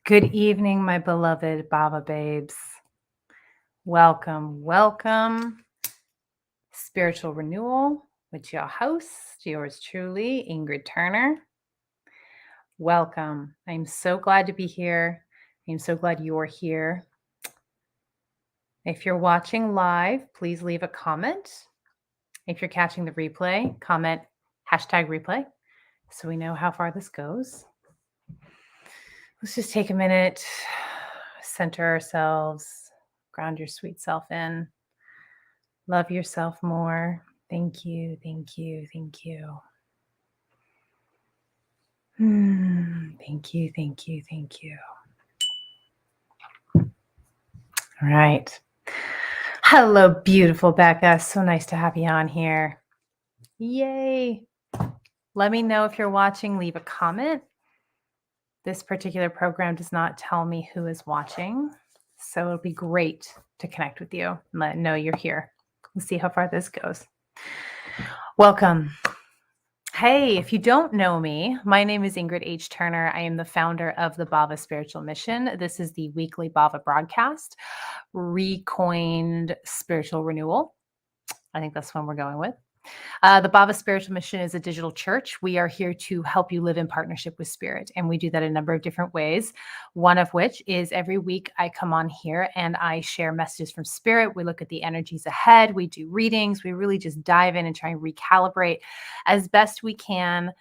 Good evening, my beloved Baba babes. Welcome, welcome. Spiritual Renewal with your host, yours truly, Ingrid Turner. Welcome. I'm so glad to be here. I'm so glad you're here. If you're watching live, please leave a comment. If you're catching the replay, comment #replay so we know how far this goes. Let's just take a minute, center ourselves, ground your sweet self in. Love yourself more. Thank you, thank you, thank you. Thank you, thank you, thank you. All right. Hello, beautiful Becca. So nice to have you on here. Yay. Let me know if you're watching. Leave a comment. This particular program does not tell me who is watching, so it'll be great to connect with you and let know you're here. We'll see how far this goes. Welcome. Hey, if you don't know me, my name is Ingrid H. Turner. I am the founder of the Bava Spiritual Mission. This is the weekly Bava broadcast, recoined Spiritual Renewal. I think that's one we're going with. The Bava Spiritual Mission is a digital church. We are here to help you live in partnership with spirit, and we do that a number of different ways. One of which is every week I come on here and I share messages from spirit. We look at the energies ahead. We do readings. We really just dive in and try and recalibrate as best we can,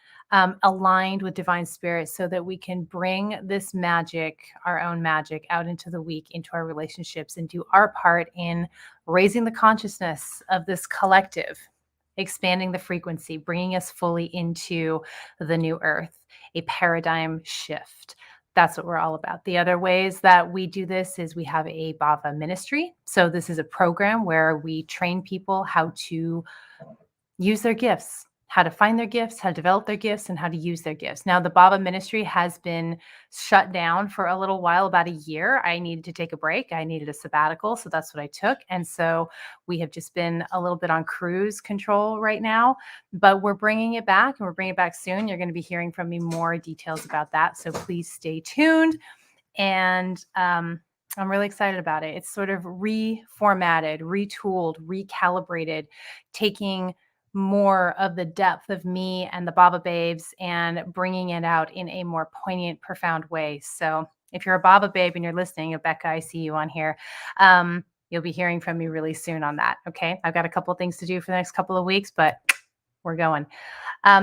aligned with divine spirit so that we can bring this magic, our own magic, out into the week, into our relationships, and do our part in raising the consciousness of this collective, expanding the frequency, bringing us fully into the new earth, a paradigm shift. That's what we're all about. The other ways that we do this is we have a Bava ministry. So this is a program where we train people how to use their gifts, how to find their gifts, how to develop their gifts, and how to use their gifts. Now, the Bava ministry has been shut down for a little while, about a year. I needed to take a break. I needed a sabbatical. So that's what I took. And so we have just been a little bit on cruise control right now, but we're bringing it back, and we're bringing it back soon. You're going to be hearing from me more details about that. So please stay tuned. And I'm really excited about it. It's sort of reformatted, retooled, recalibrated, taking more of the depth of me and the Baba babes and bringing it out in a more poignant, profound way. So if you're a Baba babe and you're listening, Becca, I see you on here. You'll be hearing from me really soon on that. Okay. I've got a couple of things to do for the next couple of weeks, but we're going.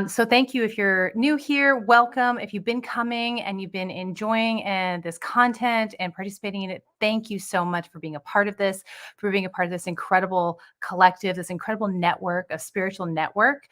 So thank you. If you're new here, welcome. If you've been coming and you've been enjoying this content and participating in it, thank you so much for being a part of this, for being a part of this incredible collective, this incredible network, a spiritual network.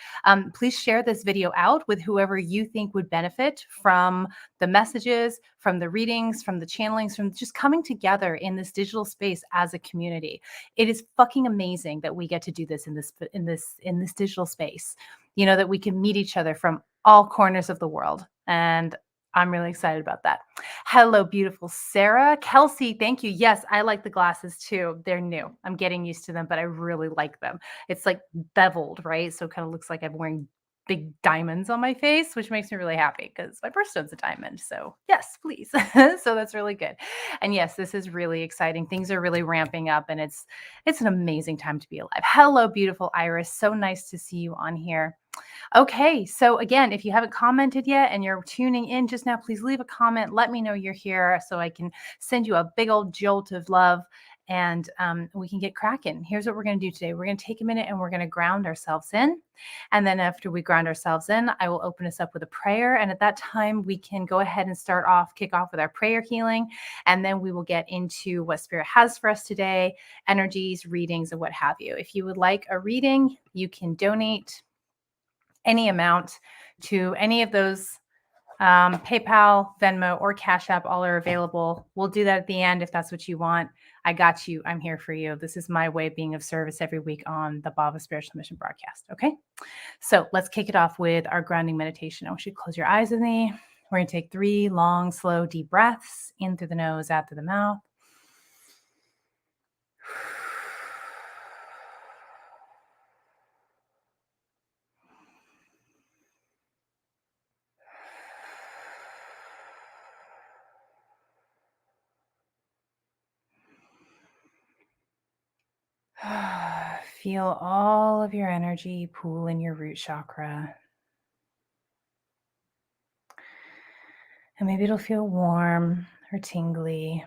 Please share this video out with whoever you think would benefit from the messages, from the readings, from the channelings, from just coming together in this digital space as a community. It is fucking amazing that we get to do this in this digital space. You know, that we can meet each other from all corners of the world. And I'm really excited about that. Hello, beautiful Sarah. Kelsey, thank you. Yes, I like the glasses too. They're new. I'm getting used to them, but I really like them. It's like beveled, right? So it kind of looks like I'm wearing big diamonds on my face, which makes me really happy because my birthstone's a diamond. So yes, please. So that's really good. And yes, this is really exciting. Things are really ramping up, and it's an amazing time to be alive. Hello, beautiful Iris. So nice to see you on here. Okay, so again, if you haven't commented yet and you're tuning in just now, please leave a comment. Let me know you're here so I can send you a big old jolt of love, and we can get cracking. Here's what we're going to do today. We're going to take a minute and we're going to ground ourselves in. And then after we ground ourselves in, I will open us up with a prayer. And at that time, we can go ahead and kick off with our prayer healing. And then we will get into what Spirit has for us today, energies, readings, and what have you. If you would like a reading, you can donate any amount to any of those, PayPal, Venmo, or Cash App. All are available. We'll do that at the end if that's what you want. I got you. I'm here for you. This is my way of being of service every week on the Bava Spiritual Mission broadcast. Okay, so let's kick it off with our grounding meditation. I want you to close your eyes with me. We're going to take 3 long, slow, deep breaths in through the nose, out through the mouth. Feel all of your energy pool in your root chakra. And maybe it'll feel warm or tingly.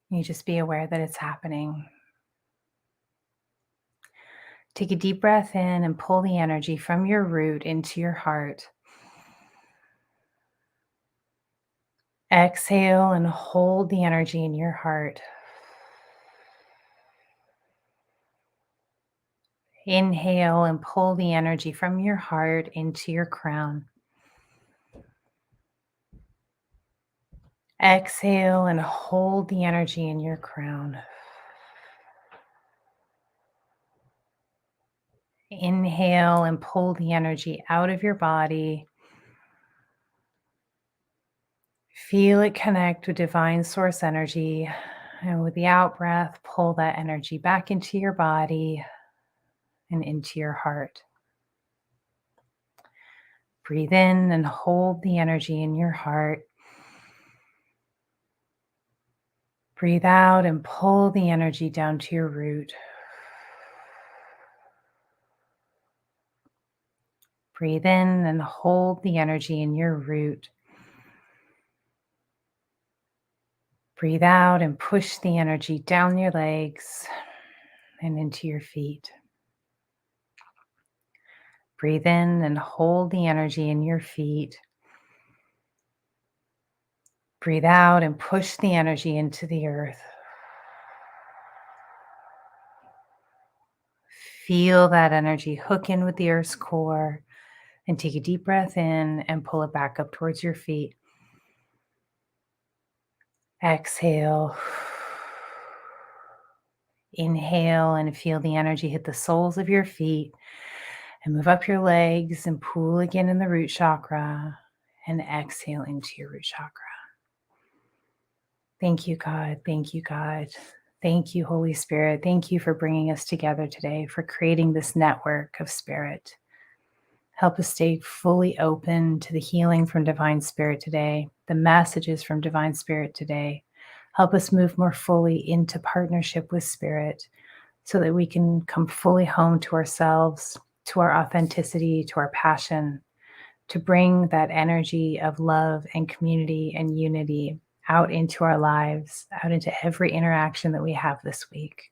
You just be aware that it's happening. Take a deep breath in and pull the energy from your root into your heart. Exhale and hold the energy in your heart. Inhale and pull the energy from your heart into your crown. Exhale and hold the energy in your crown. Inhale and pull the energy out of your body. Feel it connect with divine source energy. And with the out breath, pull that energy back into your body and into your heart. Breathe in and hold the energy in your heart. Breathe out and pull the energy down to your root. Breathe in and hold the energy in your root. Breathe out and push the energy down your legs and into your feet. Breathe in and hold the energy in your feet. Breathe out and push the energy into the earth. Feel that energy hook in with the earth's core and take a deep breath in and pull it back up towards your feet. Exhale. Inhale and feel the energy hit the soles of your feet and move up your legs and pool again in the root chakra and exhale into your root chakra. Thank you, God. Thank you, God. Thank you, Holy Spirit. Thank you for bringing us together today, for creating this network of spirit. Help us stay fully open to the healing from Divine Spirit today, the messages from Divine Spirit today. Help us move more fully into partnership with Spirit so that we can come fully home to ourselves, to our authenticity, to our passion, to bring that energy of love and community and unity out into our lives, out into every interaction that we have this week.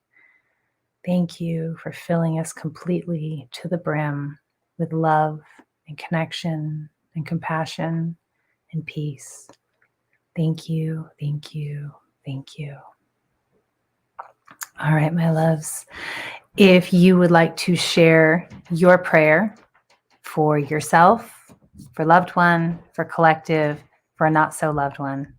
Thank you for filling us completely to the brim with love and connection and compassion and peace. Thank you, thank you, thank you. All right, my loves. If you would like to share your prayer for yourself, for loved one, for collective, for a not so loved one,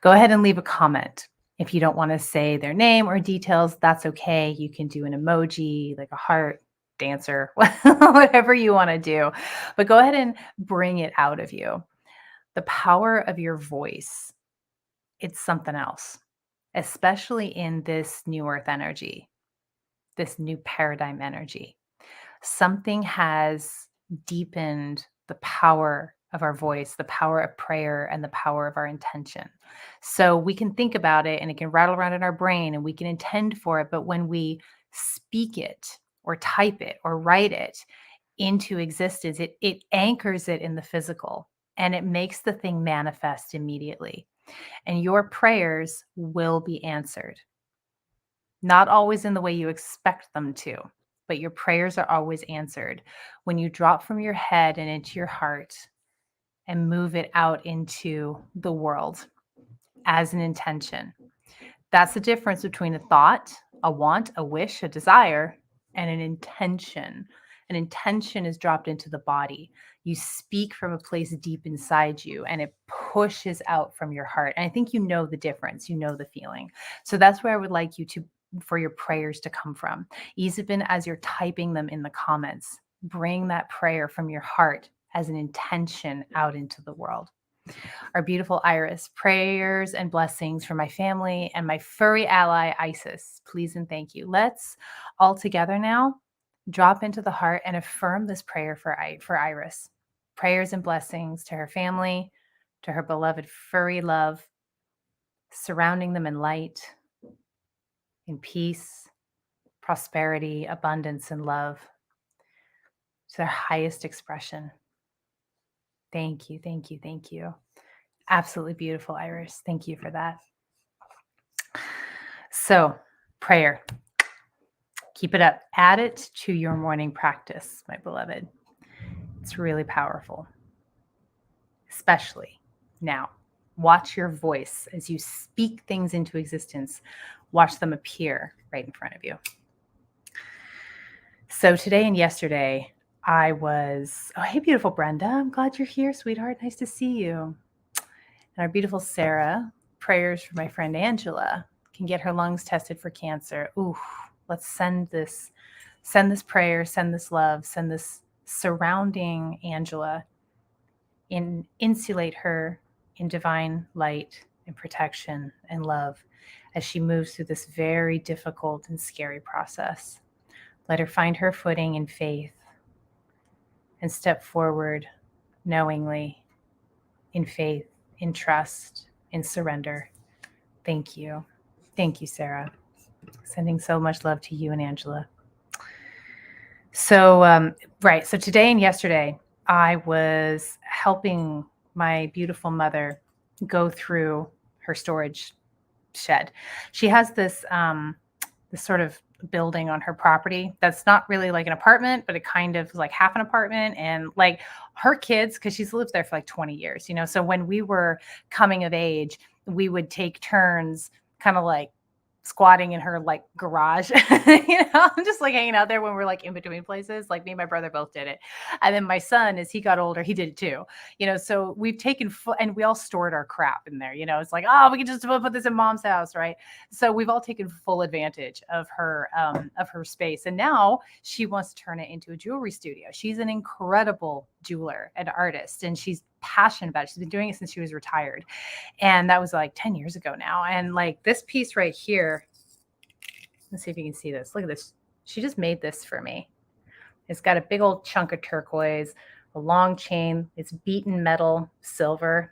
go ahead and leave a comment. If you don't want to say their name or details, that's okay. You can do an emoji, like a heart, dancer, whatever you want to do. But go ahead and bring it out of you. The power of your voice, it's something else, especially in this new earth energy, this new paradigm energy. Something has deepened the power of our voice, the power of prayer, and the power of our intention. So we can think about it and it can rattle around in our brain and we can intend for it. But when we speak it or type it or write it into existence, it anchors it in the physical and it makes the thing manifest immediately. And your prayers will be answered. Not always in the way you expect them to, but your prayers are always answered when you drop from your head and into your heart and move it out into the world as an intention. That's the difference between a thought, a want, a wish, a desire, and an intention. An intention is dropped into the body. You speak from a place deep inside you and it pushes out from your heart. And I think you know the difference. You know the feeling. So that's where I would like you to, for your prayers to come from. Even as you're typing them in the comments, bring that prayer from your heart as an intention out into the world. Our beautiful Iris, prayers and blessings for my family and my furry ally, Isis. Please and thank you. Let's all together now drop into the heart and affirm this prayer for Iris. Prayers and blessings to her family, to her beloved furry love, surrounding them in light, in peace, prosperity, abundance, and love to their highest expression. Thank you, thank you, thank you. Absolutely beautiful, Iris. Thank you for that. So, prayer. Keep it up. Add it to your morning practice, my beloved. It's really powerful, especially now. Watch your voice as you speak things into existence. Watch them appear right in front of you. So today and yesterday, oh, hey, beautiful Brenda. I'm glad you're here, sweetheart. Nice to see you. And our beautiful Sarah, prayers for my friend Angela, can get her lungs tested for cancer. Ooh, let's send this prayer, send this love, send this surrounding Angela, insulate her in divine light and protection and love as she moves through this very difficult and scary process. Let her find her footing in faith and step forward knowingly, in faith, in trust, in surrender. Thank you. Thank you, Sarah. Sending so much love to you and Angela. So, right. So today and yesterday, I was helping my beautiful mother go through her storage shed. She has this sort of building on her property that's not really like an apartment, but it kind of like half an apartment. And like her kids, because she's lived there for like 20 years, so when we were coming of age, we would take turns kind of like squatting in her like garage, just like hanging out there when we're like in between places. Like me and my brother both did it. And then my son, as he got older, he did it too. So we've taken and we all stored our crap in there. It's like, oh, we can just put this in mom's house, right? So we've all taken full advantage of her space. And now she wants to turn it into a jewelry studio. She's an incredible jeweler and artist, and she's passionate about it. She's been doing it since she was retired. And that was like 10 years ago now. And like this piece right here, let's see if you can see this. Look at this. She just made this for me. It's got a big old chunk of turquoise, a long chain. It's beaten metal, silver.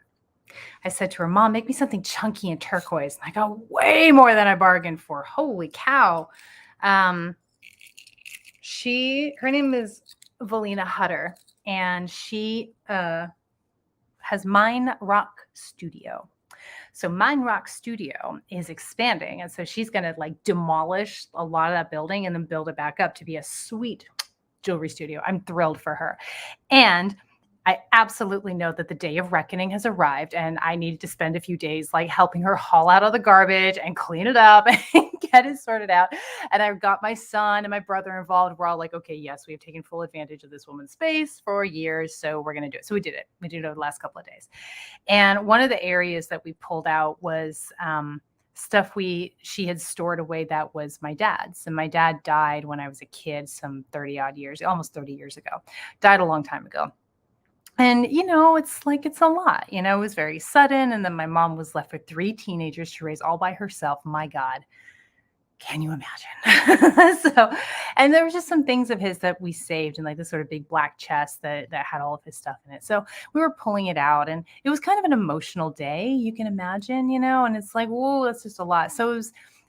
I said to her, Mom, make me something chunky and turquoise. And I got way more than I bargained for. Holy cow. Her name is Valina Hutter, and she has Mine Rock Studio. So Mine Rock Studio is expanding. And so she's going to like demolish a lot of that building and then build it back up to be a sweet jewelry studio. I'm thrilled for her. And I absolutely know that the day of reckoning has arrived, and I needed to spend a few days like helping her haul out all the garbage and clean it up and get it sorted out. And I got my son and my brother involved. We're all like, okay, yes, we have taken full advantage of this woman's space for years, so we're going to do it. So we did it. We did it over the last couple of days. And one of the areas that we pulled out was stuff she had stored away that was my dad's. And my dad died when I was a kid, some 30 odd years, almost 30 years ago. Died a long time ago. And, it's a lot, it was very sudden. And then my mom was left with 3 teenagers to raise all by herself. My God, can you imagine? And there was just some things of his that we saved in like this sort of big black chest that had all of his stuff in it. So we were pulling it out, and it was kind of an emotional day, you can imagine, and it's like, whoa, that's just a lot. So it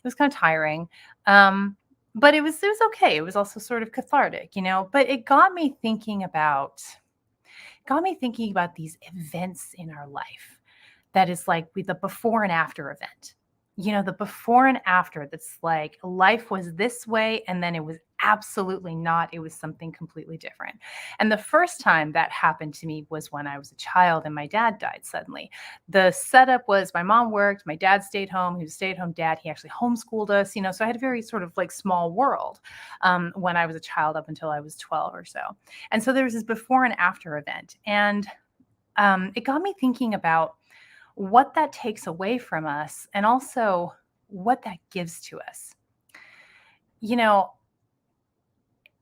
was kind of tiring. But it was okay. It was also sort of cathartic, but it got me thinking about these events in our life that is like the before and after event. The before and after that's like life was this way and then it was absolutely not. It was something completely different. And the first time that happened to me was when I was a child and my dad died suddenly. The setup was my mom worked, my dad stayed home. He was a stay-at-home dad. He actually homeschooled us, so I had a very sort of like small world when I was a child up until I was 12 or so. And so there was this before and after event. And it got me thinking about what that takes away from us and also what that gives to us.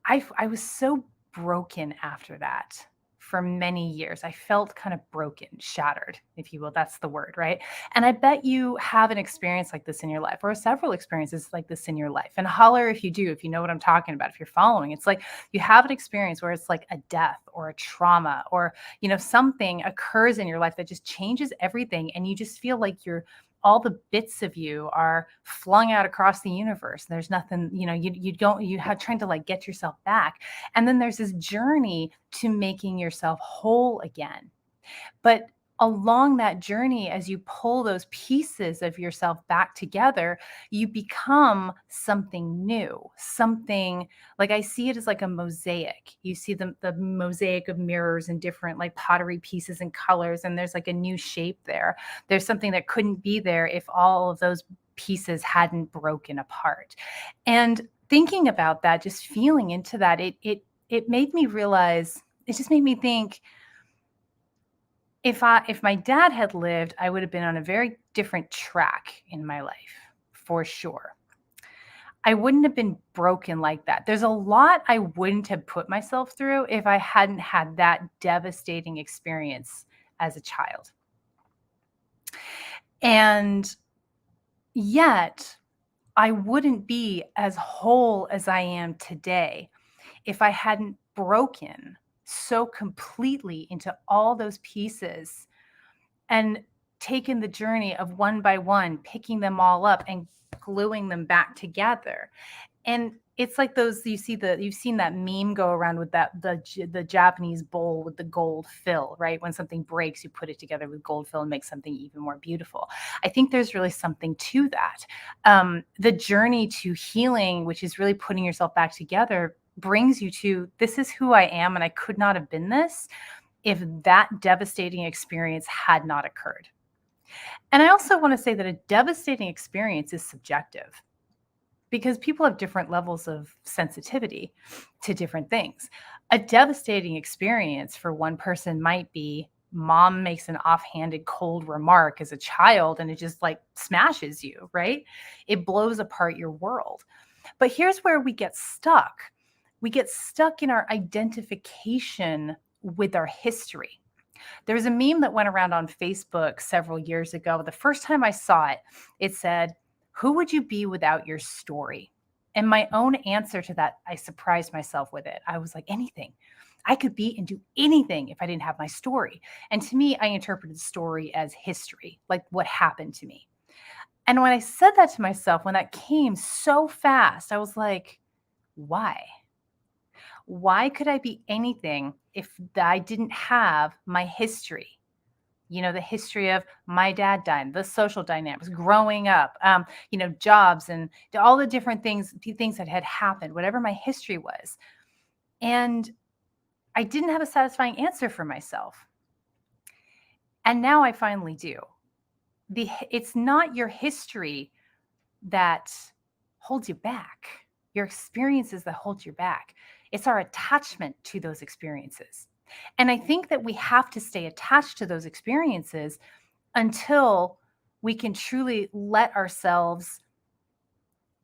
I was so broken after that for many years. I felt kind of broken, shattered, if you will. That's the word, right? And I bet you have an experience like this in your life, or several experiences like this in your life. And holler if you do, if you know what I'm talking about, if you're following. It's like you have an experience where it's like a death or a trauma or, something occurs in your life that just changes everything. And you just feel like you're all the bits of you are flung out across the universe. There's nothing, you don't, you have trying to like get yourself back. And then there's this journey to making yourself whole again. But along that journey, as you pull those pieces of yourself back together, you become something new, something like I see it as like a mosaic. You see the mosaic of mirrors and different like pottery pieces and colors, and there's like a new shape there. There's something that couldn't be there if all of those pieces hadn't broken apart. And thinking about that, just feeling into that, it made me realize, it just made me think, if my dad had lived, I would have been on a very different track in my life, for sure. I wouldn't have been broken like that. There's a lot I wouldn't have put myself through if I hadn't had that devastating experience as a child. And yet, I wouldn't be as whole as I am today if I hadn't broken so completely into all those pieces and taken the journey of one by one, picking them all up and gluing them back together. And it's like those, you've seen that meme go around with the Japanese bowl with the gold fill, right? When something breaks, you put it together with gold fill and make something even more beautiful. I think there's really something to that. The journey to healing, which is really putting yourself back together, brings you to, this is who I am, and I could not have been this if that devastating experience had not occurred. And I also want to say that a devastating experience is subjective because people have different levels of sensitivity to different things. A devastating experience for one person might be mom makes an offhanded cold remark as a child and it just like smashes you, right? It blows apart your world. But here's where we get stuck. We get stuck in our identification with our history. There was a meme that went around on Facebook several years ago. The first time I saw it, it said, "Who would you be without your story?" And my own answer to that, I surprised myself with it. I was like, anything. I could be and do anything if I didn't have my story. And to me, I interpreted story as history, like what happened to me. And when I said that to myself, when that came so fast, I was like, why? Why could I be anything if I didn't have my history? The history of my dad dying, the social dynamics, growing up, jobs and all the different things that had happened, whatever my history was. And I didn't have a satisfying answer for myself. And now I finally do. It's not your history that holds you back. Your experiences that hold you back. It's our attachment to those experiences. And I think that we have to stay attached to those experiences until we can truly let ourselves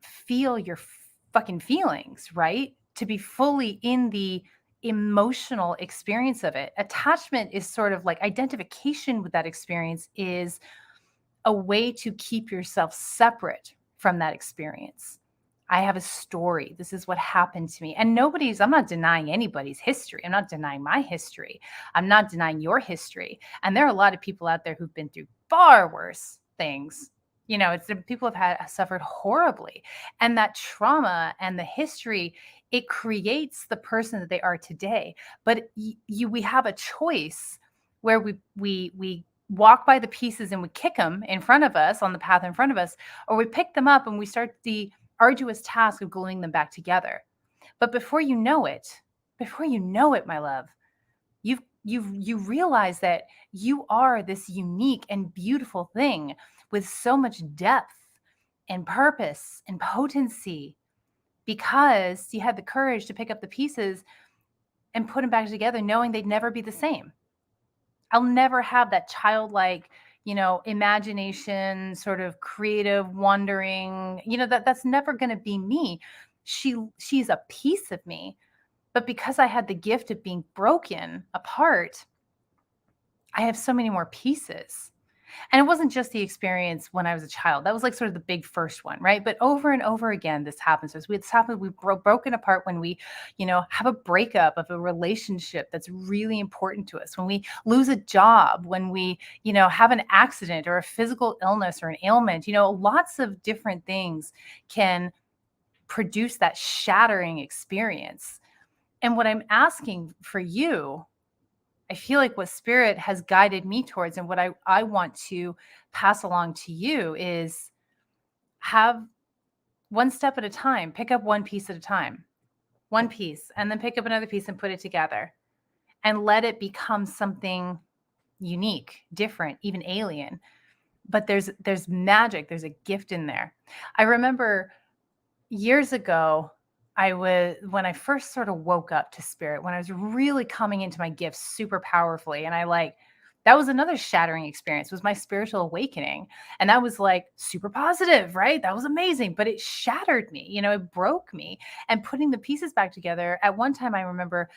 feel your fucking feelings, right? To be fully in the emotional experience of it. Attachment is sort of like identification with that experience is a way to keep yourself separate from that experience. I have a story. This is what happened to me. And I'm not denying anybody's history. I'm not denying my history. I'm not denying your history. And there are a lot of people out there who've been through far worse things. It's people have suffered horribly. And that trauma and the history, it creates the person that they are today. But we have a choice where we walk by the pieces and we kick them in front of us on the path in front of us, or we pick them up and we start the arduous task of gluing them back together. But before you know it, my love, you realize that you are this unique and beautiful thing with so much depth and purpose and potency because you had the courage to pick up the pieces and put them back together knowing they'd never be the same. I'll never have that childlike, imagination, sort of creative wondering, that's never going to be me. She's a piece of me. But because I had the gift of being broken apart, I have so many more pieces. And it wasn't just the experience when I was a child. That was like sort of the big first one, right? But over and over again, this happens to us. It's happened. We've broken apart when we, have a breakup of a relationship that's really important to us. When we lose a job, when we, have an accident or a physical illness or an ailment, lots of different things can produce that shattering experience. And what I'm asking for you, I feel like what spirit has guided me towards and what I want to pass along to you is have one step at a time, pick up one piece at a time, one piece, and then pick up another piece and put it together and let it become something unique, different, even alien. But there's magic, there's a gift in there. I remember years ago, when I first sort of woke up to spirit, when I was really coming into my gifts super powerfully, and that was another shattering experience, was my spiritual awakening. And that was like super positive, right? That was amazing, but it shattered me, it broke me. And putting the pieces back together, at one time I remember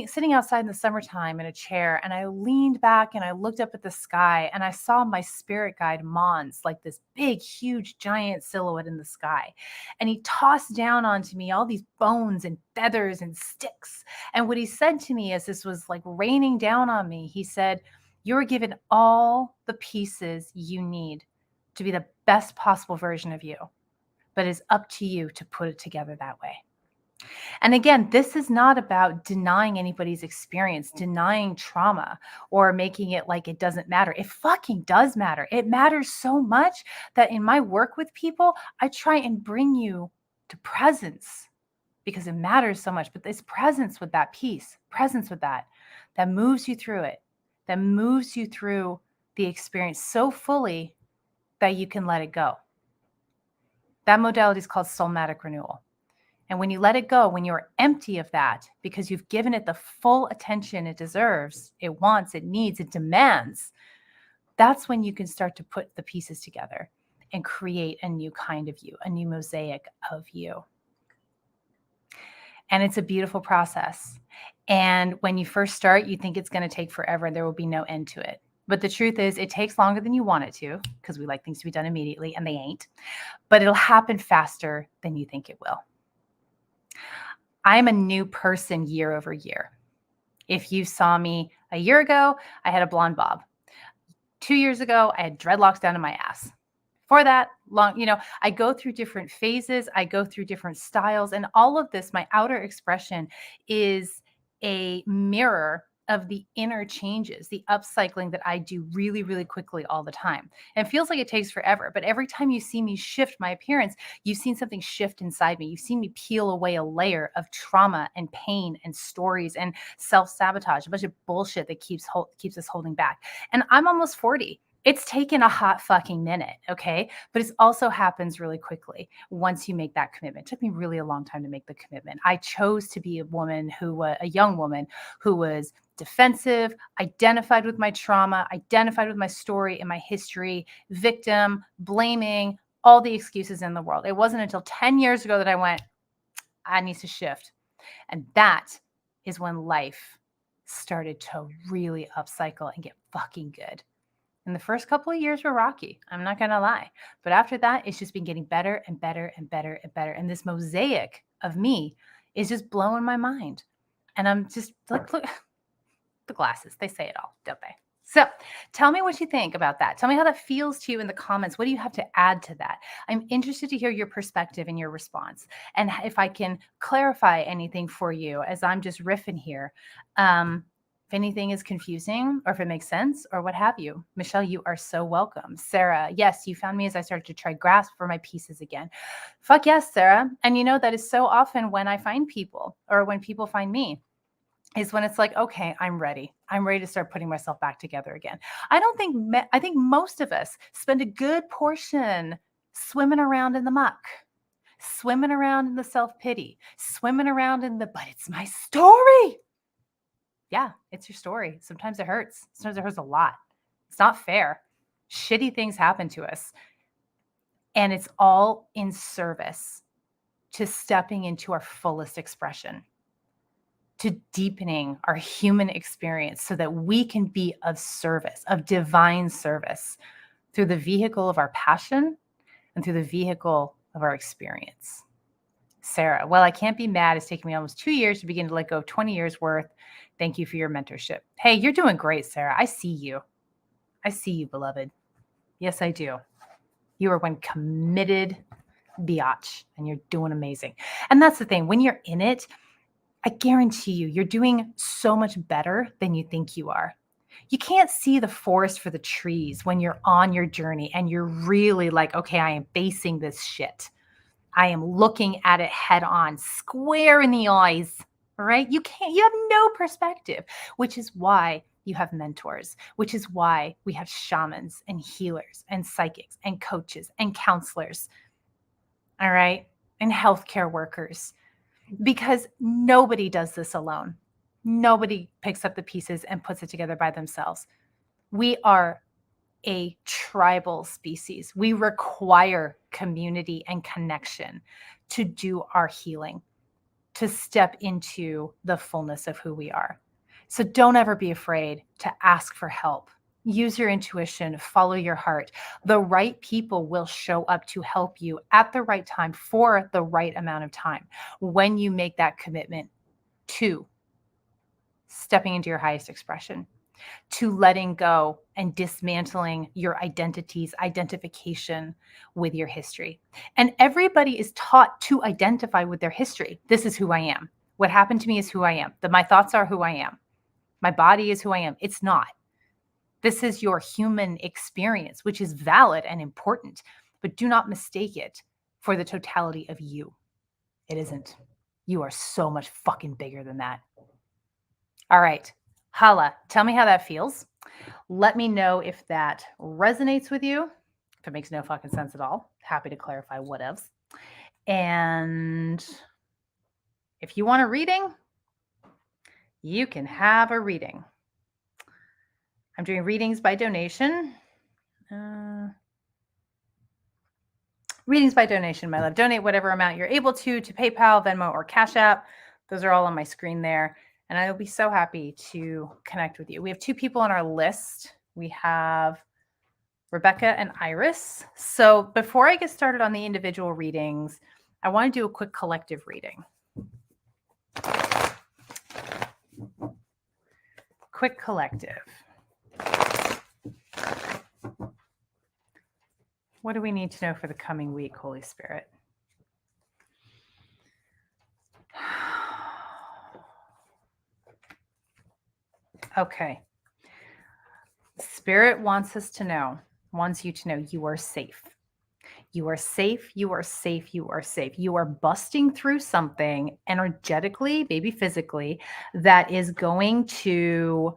sitting outside in the summertime in a chair, and I leaned back and I looked up at the sky, and I saw my spirit guide Mons, like this big, huge, giant silhouette in the sky. And he tossed down onto me all these bones and feathers and sticks. And what he said to me as this was like raining down on me, he said, "You're given all the pieces you need to be the best possible version of you, but it's up to you to put it together that way." And again, this is not about denying anybody's experience, denying trauma, or making it like it doesn't matter. It fucking does matter. It matters so much that in my work with people, I try and bring you to presence because it matters so much. But this presence with that piece, presence with that moves you through it, that moves you through the experience so fully that you can let it go. That modality is called somatic renewal. And when you let it go, when you're empty of that, because you've given it the full attention it deserves, it wants, it needs, it demands, that's when you can start to put the pieces together and create a new kind of you, a new mosaic of you. And it's a beautiful process. And when you first start, you think it's going to take forever and there will be no end to it. But the truth is, it takes longer than you want it to, because we like things to be done immediately, and they ain't. But it'll happen faster than you think it will. I'm a new person year over year. If you saw me a year ago, I had a blonde bob. 2 years ago, I had dreadlocks down to my ass. For that long, I go through different phases. I go through different styles. And all of this, my outer expression, is a mirror of the inner changes, the upcycling that I do really, really quickly all the time. And it feels like it takes forever. But every time you see me shift my appearance, you've seen something shift inside me. You've seen me peel away a layer of trauma and pain and stories and self-sabotage, a bunch of bullshit that keeps us holding back. And I'm almost 40. It's taken a hot fucking minute, okay? But it also happens really quickly once you make that commitment. It took me really a long time to make the commitment. I chose to be a young woman who was defensive, identified with my trauma, identified with my story and my history, victim, blaming, all the excuses in the world. It wasn't until 10 years ago that I went, I need to shift. And that is when life started to really upcycle and get fucking good. And the first couple of years were rocky. I'm not going to lie. But after that, it's just been getting better and better and better and better. And this mosaic of me is just blowing my mind. And I'm just look, the glasses, they say it all, don't they? So tell me what you think about that. Tell me how that feels to you in the comments. What do you have to add to that? I'm interested to hear your perspective and your response. And if I can clarify anything for you as I'm just riffing here. If anything is confusing or if it makes sense or what have you. Michelle, you are so welcome. Sarah, yes, you found me as I started to try grasp for my pieces again. Fuck yes, Sarah. And that is so often when I find people or when people find me is when it's like, okay, I'm ready. I'm ready to start putting myself back together again. I think most of us spend a good portion swimming around in the muck, swimming around in the self-pity, swimming around in the, but it's my story. Yeah, it's your story. Sometimes it hurts. Sometimes it hurts a lot. It's not fair. Shitty things happen to us. And it's all in service to stepping into our fullest expression. to deepening our human experience so that we can be of service, of divine service through the vehicle of our passion and through the vehicle of our experience. Sarah, well, I can't be mad. It's taken me almost 2 years to begin to let go of 20 years worth. Thank you for your mentorship. Hey, you're doing great, Sarah. I see you. I see you, beloved. Yes, I do. You are one committed biatch, and you're doing amazing. And that's the thing. When you're in it, I guarantee you, you're doing so much better than you think you are. You can't see the forest for the trees when you're on your journey and you're really like, okay, I am facing this shit. I am looking at it head on, square in the eyes. All right. You have no perspective, which is why you have mentors, which is why we have shamans and healers and psychics and coaches and counselors. All right. And healthcare workers, because nobody does this alone. Nobody picks up the pieces and puts it together by themselves. We are a tribal species. We require community and connection to do our healing, to step into the fullness of who we are. So don't ever be afraid to ask for help. Use your intuition, follow your heart. The right people will show up to help you at the right time for the right amount of time when you make that commitment to stepping into your highest expression, to letting go and dismantling your identification with your history. And everybody is taught to identify with their history. This is who I am. What happened to me is who I am. My thoughts are who I am. My body is who I am. It's not. This is your human experience, which is valid and important, but do not mistake it for the totality of you. It isn't. You are so much fucking bigger than that. All right. Hala, tell me how that feels. Let me know if that resonates with you. If it makes no fucking sense at all, happy to clarify whatevs. And if you want a reading, you can have a reading. I'm doing readings by donation. Readings by donation, my love. Donate whatever amount you're able to PayPal, Venmo, or Cash App. Those are all on my screen there. And I will be so happy to connect with you. We have 2 people on our list. We have Rebecca and Iris. So before I get started on the individual readings, I want to do a quick collective reading. Quick collective. What do we need to know for the coming week, Holy Spirit? Okay. Spirit wants you to know you are safe. You are safe. You are safe. You are safe. You are busting through something energetically, maybe physically, that is going to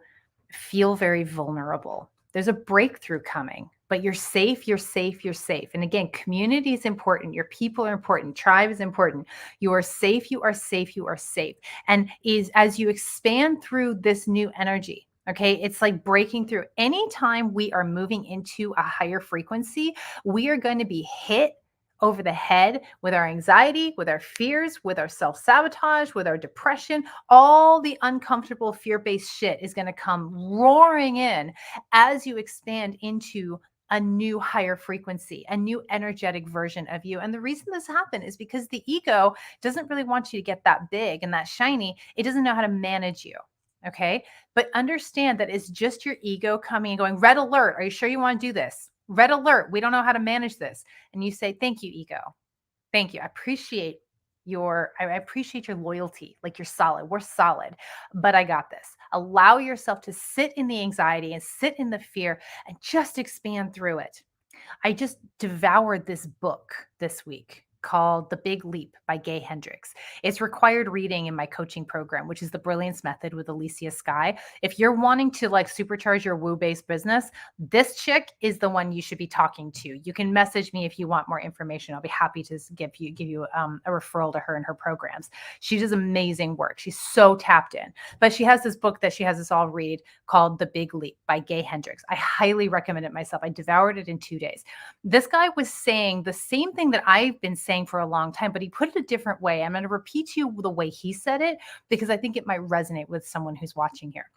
feel very vulnerable. There's a breakthrough coming, but you're safe. You're safe. You're safe. And again, community is important. Your people are important. Tribe is important. You are safe. You are safe. You are safe. And as you expand through this new energy, okay, it's like breaking through. Anytime we are moving into a higher frequency, we are going to be hit over the head with our anxiety, with our fears, with our self-sabotage, with our depression. All the uncomfortable fear-based shit is going to come roaring in as you expand into a new higher frequency, a new energetic version of you. And the reason this happens is because the ego doesn't really want you to get that big and that shiny. It doesn't know how to manage you. Okay. But understand that it's just your ego coming and going, red alert. Are you sure you want to do this? Red alert. We don't know how to manage this. And you say, thank you, ego. Thank you. I appreciate your loyalty. Like, you're solid. We're solid, but I got this. Allow yourself to sit in the anxiety and sit in the fear and just expand through it. I just devoured this book this week called The Big Leap by Gay Hendricks. It's required reading in my coaching program, which is the Brilliance Method with Alicia Skye. If you're wanting to like supercharge your woo-based business, this chick is the one you should be talking to. You can message me if you want more information. I'll be happy to give you a referral to her and her programs. She does amazing work. She's so tapped in. But she has this book that she has us all read called The Big Leap by Gay Hendricks. I highly recommend it myself. I devoured it in 2 days. This guy was saying the same thing that I've been saying for a long time, but he put it a different way. I'm going to repeat to you the way he said it because I think it might resonate with someone who's watching here.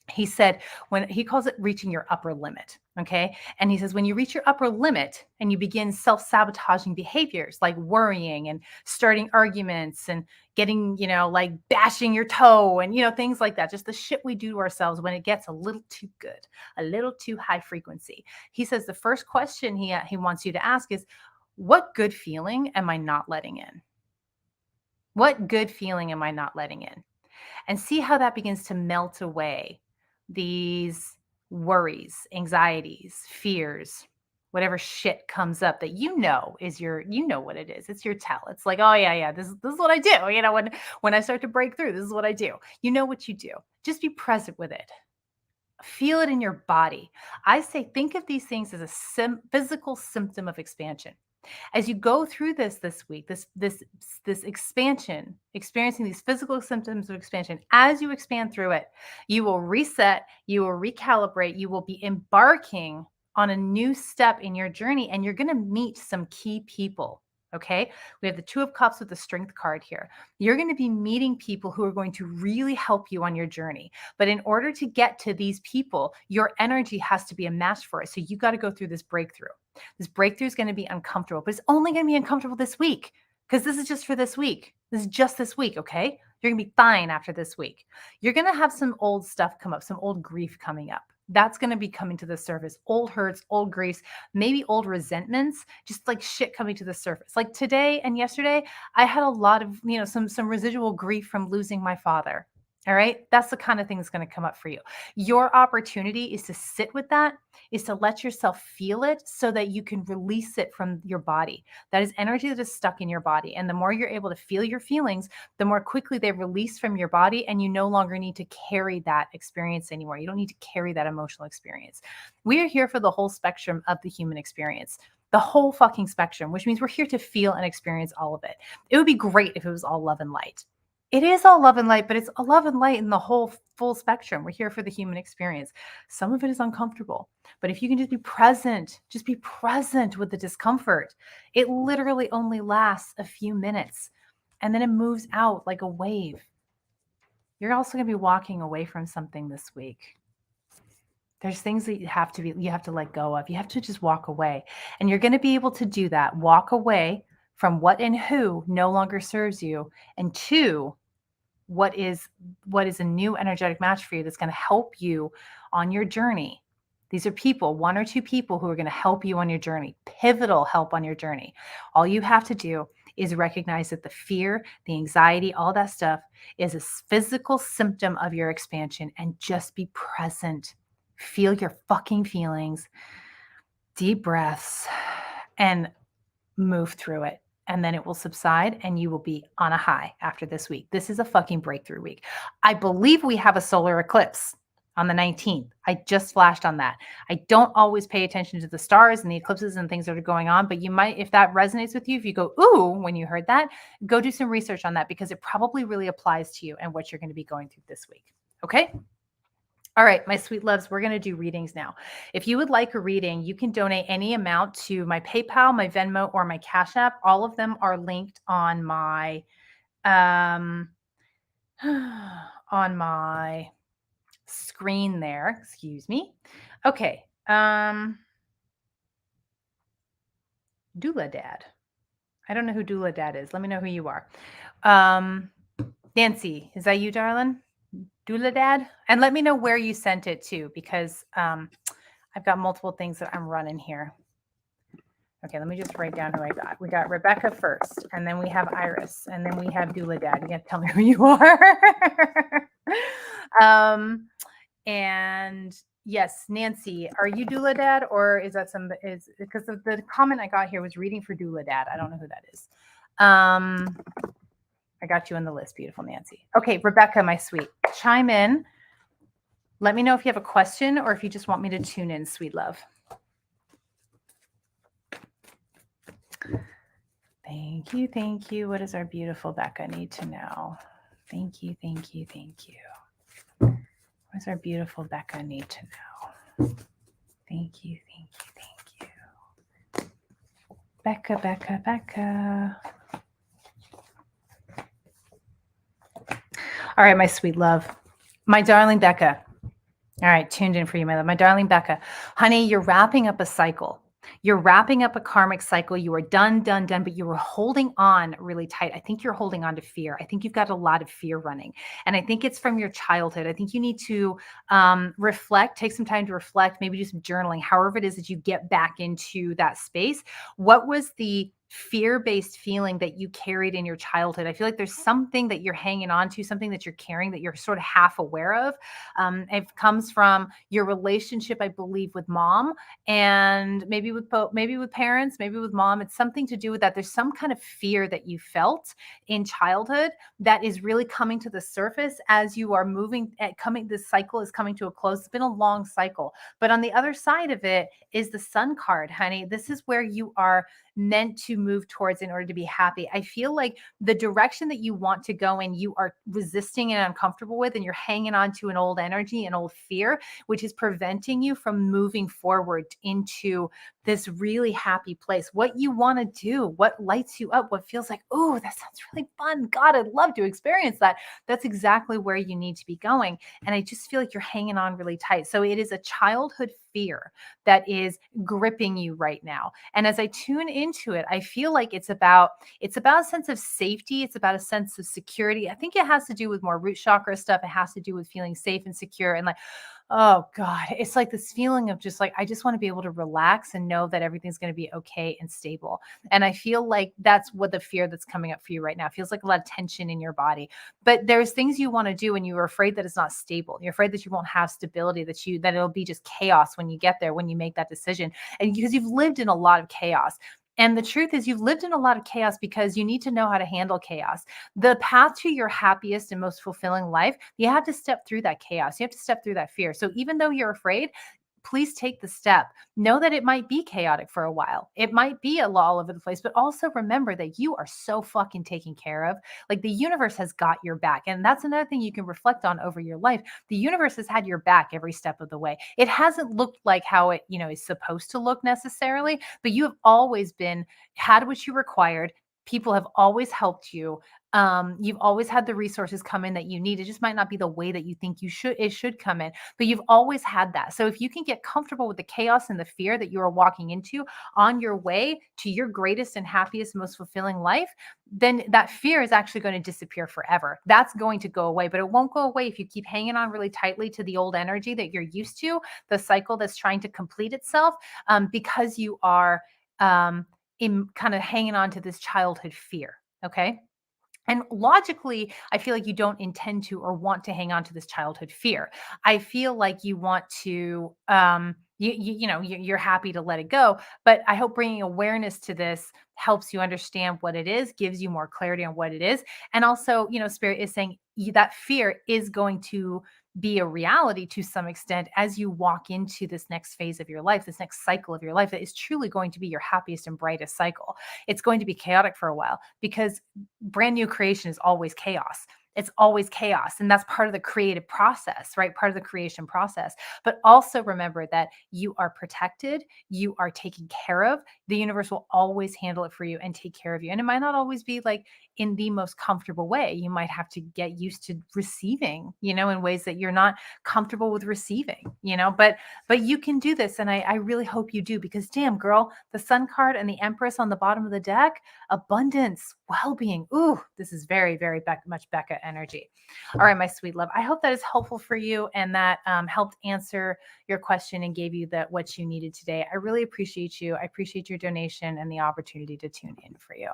He said, when he calls it reaching your upper limit. Okay. And he says, when you reach your upper limit and you begin self-sabotaging behaviors like worrying and starting arguments and getting, like bashing your toe and, things like that, just the shit we do to ourselves when it gets a little too good, a little too high frequency. He says the first question he wants you to ask is, what good feeling am I not letting in? What good feeling am I not letting in? And see how that begins to melt away these worries, anxieties, fears, whatever shit comes up that is what it is. It's your tell. It's like, oh yeah, this is what I do. When I start to break through, this is what I do. You know what you do. Just be present with it. Feel it in your body. I say, think of these things as a physical symptom of expansion. As you go through this week, this expansion, experiencing these physical symptoms of expansion, as you expand through it, you will reset, you will recalibrate, you will be embarking on a new step in your journey, and you're going to meet some key people. Okay. We have the Two of Cups with the Strength card here. You're going to be meeting people who are going to really help you on your journey. But in order to get to these people, your energy has to be a match for it. So you got to go through this breakthrough. This breakthrough is going to be uncomfortable, but it's only going to be uncomfortable this week because this is just for this week. This is just this week. Okay. You're going to be fine after this week. You're going to have some old stuff come up, some old grief coming up. That's going to be coming to the surface. Old hurts, old griefs, maybe old resentments, just like shit coming to the surface. Like today and yesterday, I had a lot of, some residual grief from losing my father. All right. That's the kind of thing that's going to come up for you. Your opportunity is to sit with that, is to let yourself feel it so that you can release it from your body. That is energy that is stuck in your body. And the more you're able to feel your feelings, the more quickly they release from your body, and you no longer need to carry that experience anymore. You don't need to carry that emotional experience. We are here for the whole spectrum of the human experience. The whole fucking spectrum, which means we're here to feel and experience all of it. It would be great if it was all love and light. It is all love and light, but it's a love and light in the whole full spectrum. We're here for the human experience. Some of it is uncomfortable, but if you can just be present with the discomfort. It literally only lasts a few minutes and then it moves out like a wave. You're also going to be walking away from something this week. There's things that you have to let go of. You have to just walk away, and you're going to be able to do that. Walk away from what and who no longer serves you, and to what is a new energetic match for you that's going to help you on your journey. These are people, one or two people who are going to help you on your journey, pivotal help on your journey. All you have to do is recognize that the fear, the anxiety, all that stuff is a physical symptom of your expansion, and just be present. Feel your fucking feelings, deep breaths, and move through it. And then it will subside and you will be on a high after this week. This is a fucking breakthrough week. I believe we have a solar eclipse on the 19th. I just flashed on that. I don't always pay attention to the stars and the eclipses and things that are going on, but you might, if that resonates with you, if you go, ooh, when you heard that, go do some research on that because it probably really applies to you and what you're going to be going through this week. Okay. All right, my sweet loves, we're going to do readings now. If you would like a reading, you can donate any amount to my PayPal, my Venmo, or my Cash App. All of them are linked on my screen there. Excuse me. Okay. Doula Dad. I don't know who Doula Dad is. Let me know who you are. Nancy, is that you, darling? Doula Dad? And let me know where you sent it to, because I've got multiple things that I'm running here. Okay, let me just write down who I got. We got Rebecca first, and then we have Iris, and then we have Doula Dad. You got to tell me who you are. And yes, Nancy, are you Doula Dad, or is that because the comment I got here was reading for Doula Dad. I don't know who that is. I got you on the list. Beautiful, Nancy. Okay, Rebecca, my sweet, chime in. Let me know if you have a question or if you just want me to tune in, sweet love. Thank you, thank you. What does our beautiful Becca need to know? Thank you, thank you, thank you. What does our beautiful Becca need to know? Thank you, thank you, thank you. Becca, Becca, Becca. All right, my sweet love. My darling Becca. All right, tuned in for you, my love. My darling Becca. Honey, you're wrapping up a cycle. You're wrapping up a karmic cycle. You are done, done, done, but you were holding on really tight. I think you're holding on to fear. I think you've got a lot of fear running. And I think it's from your childhood. I think you need to reflect, take some time to reflect, maybe do some journaling, however it is that you get back into that space. What was the fear-based feeling that you carried in your childhood? I feel like there's something that you're hanging on to, something that you're carrying that you're sort of half aware of. It comes from your relationship, I believe, with mom, and maybe with maybe with parents, maybe with mom. It's something to do with that. There's some kind of fear that you felt in childhood that is really coming to the surface as you are moving. Coming, this cycle is coming to a close. It's been a long cycle, but on the other side of it is the Sun card, honey. This is where you are meant to move towards in order to be happy. I feel like the direction that you want to go in, you are resisting and uncomfortable with, and you're hanging on to an old energy, an old fear, which is preventing you from moving forward into this really happy place. What you want to do, what lights you up, what feels like, oh, that sounds really fun. God, I'd love to experience that. That's exactly where you need to be going. And I just feel like you're hanging on really tight. So it is a childhood fear that is gripping you right now. And as I tune into it, I feel like it's about a sense of safety. It's about a sense of security. I think it has to do with more root chakra stuff. It has to do with feeling safe and secure and like, oh God, it's like this feeling of just like, I just want to be able to relax and know that everything's going to be okay and stable. And I feel like that's what the fear that's coming up for you right now. It feels like a lot of tension in your body. But there's things you want to do and you're afraid that it's not stable. You're afraid that you won't have stability, that it'll be just chaos when you get there, when you make that decision. And because you've lived in a lot of chaos. And the truth is, you've lived in a lot of chaos because you need to know how to handle chaos. The path to your happiest and most fulfilling life, you have to step through that chaos. You have to step through that fear. So even though you're afraid, please take the step. Know that it might be chaotic for a while. It might be a all over the place, but also remember that you are so fucking taken care of. Like the universe has got your back. And that's another thing you can reflect on over your life. The universe has had your back every step of the way. It hasn't looked like how it, is supposed to look necessarily, but you have always had what you required. People have always helped you. You've always had the resources come in that you need. It just might not be the way that you think it should come in, but you've always had that. So if you can get comfortable with the chaos and the fear that you are walking into on your way to your greatest and happiest, most fulfilling life, then that fear is actually going to disappear forever. That's going to go away, but it won't go away if you keep hanging on really tightly to the old energy that you're used to, the cycle that's trying to complete itself, because you are in kind of hanging on to this childhood fear. Okay. And logically, I feel like you don't intend to or want to hang on to this childhood fear. I feel like you want to, you're happy to let it go. But I hope bringing awareness to this helps you understand what it is, gives you more clarity on what it is. And also, Spirit is saying that fear is going to be a reality to some extent as you walk into this next phase of your life, this next cycle of your life that is truly going to be your happiest and brightest cycle. It's going to be chaotic for a while because brand new creation is always chaos. It's always chaos. And that's part of the creative process, right? Part of the creation process. But also remember that you are protected, you are taken care of. The universe will always handle it for you and take care of you. And it might not always be like in the most comfortable way. You might have to get used to receiving, in ways that you're not comfortable with receiving, but you can do this. And I really hope you do because damn girl, the Sun card and the Empress on the bottom of the deck, abundance, well-being. Ooh, this is very, very much Becca energy. All right, my sweet love. I hope that is helpful for you and that helped answer your question and gave you what you needed today. I really appreciate you. I appreciate your donation and the opportunity to tune in for you.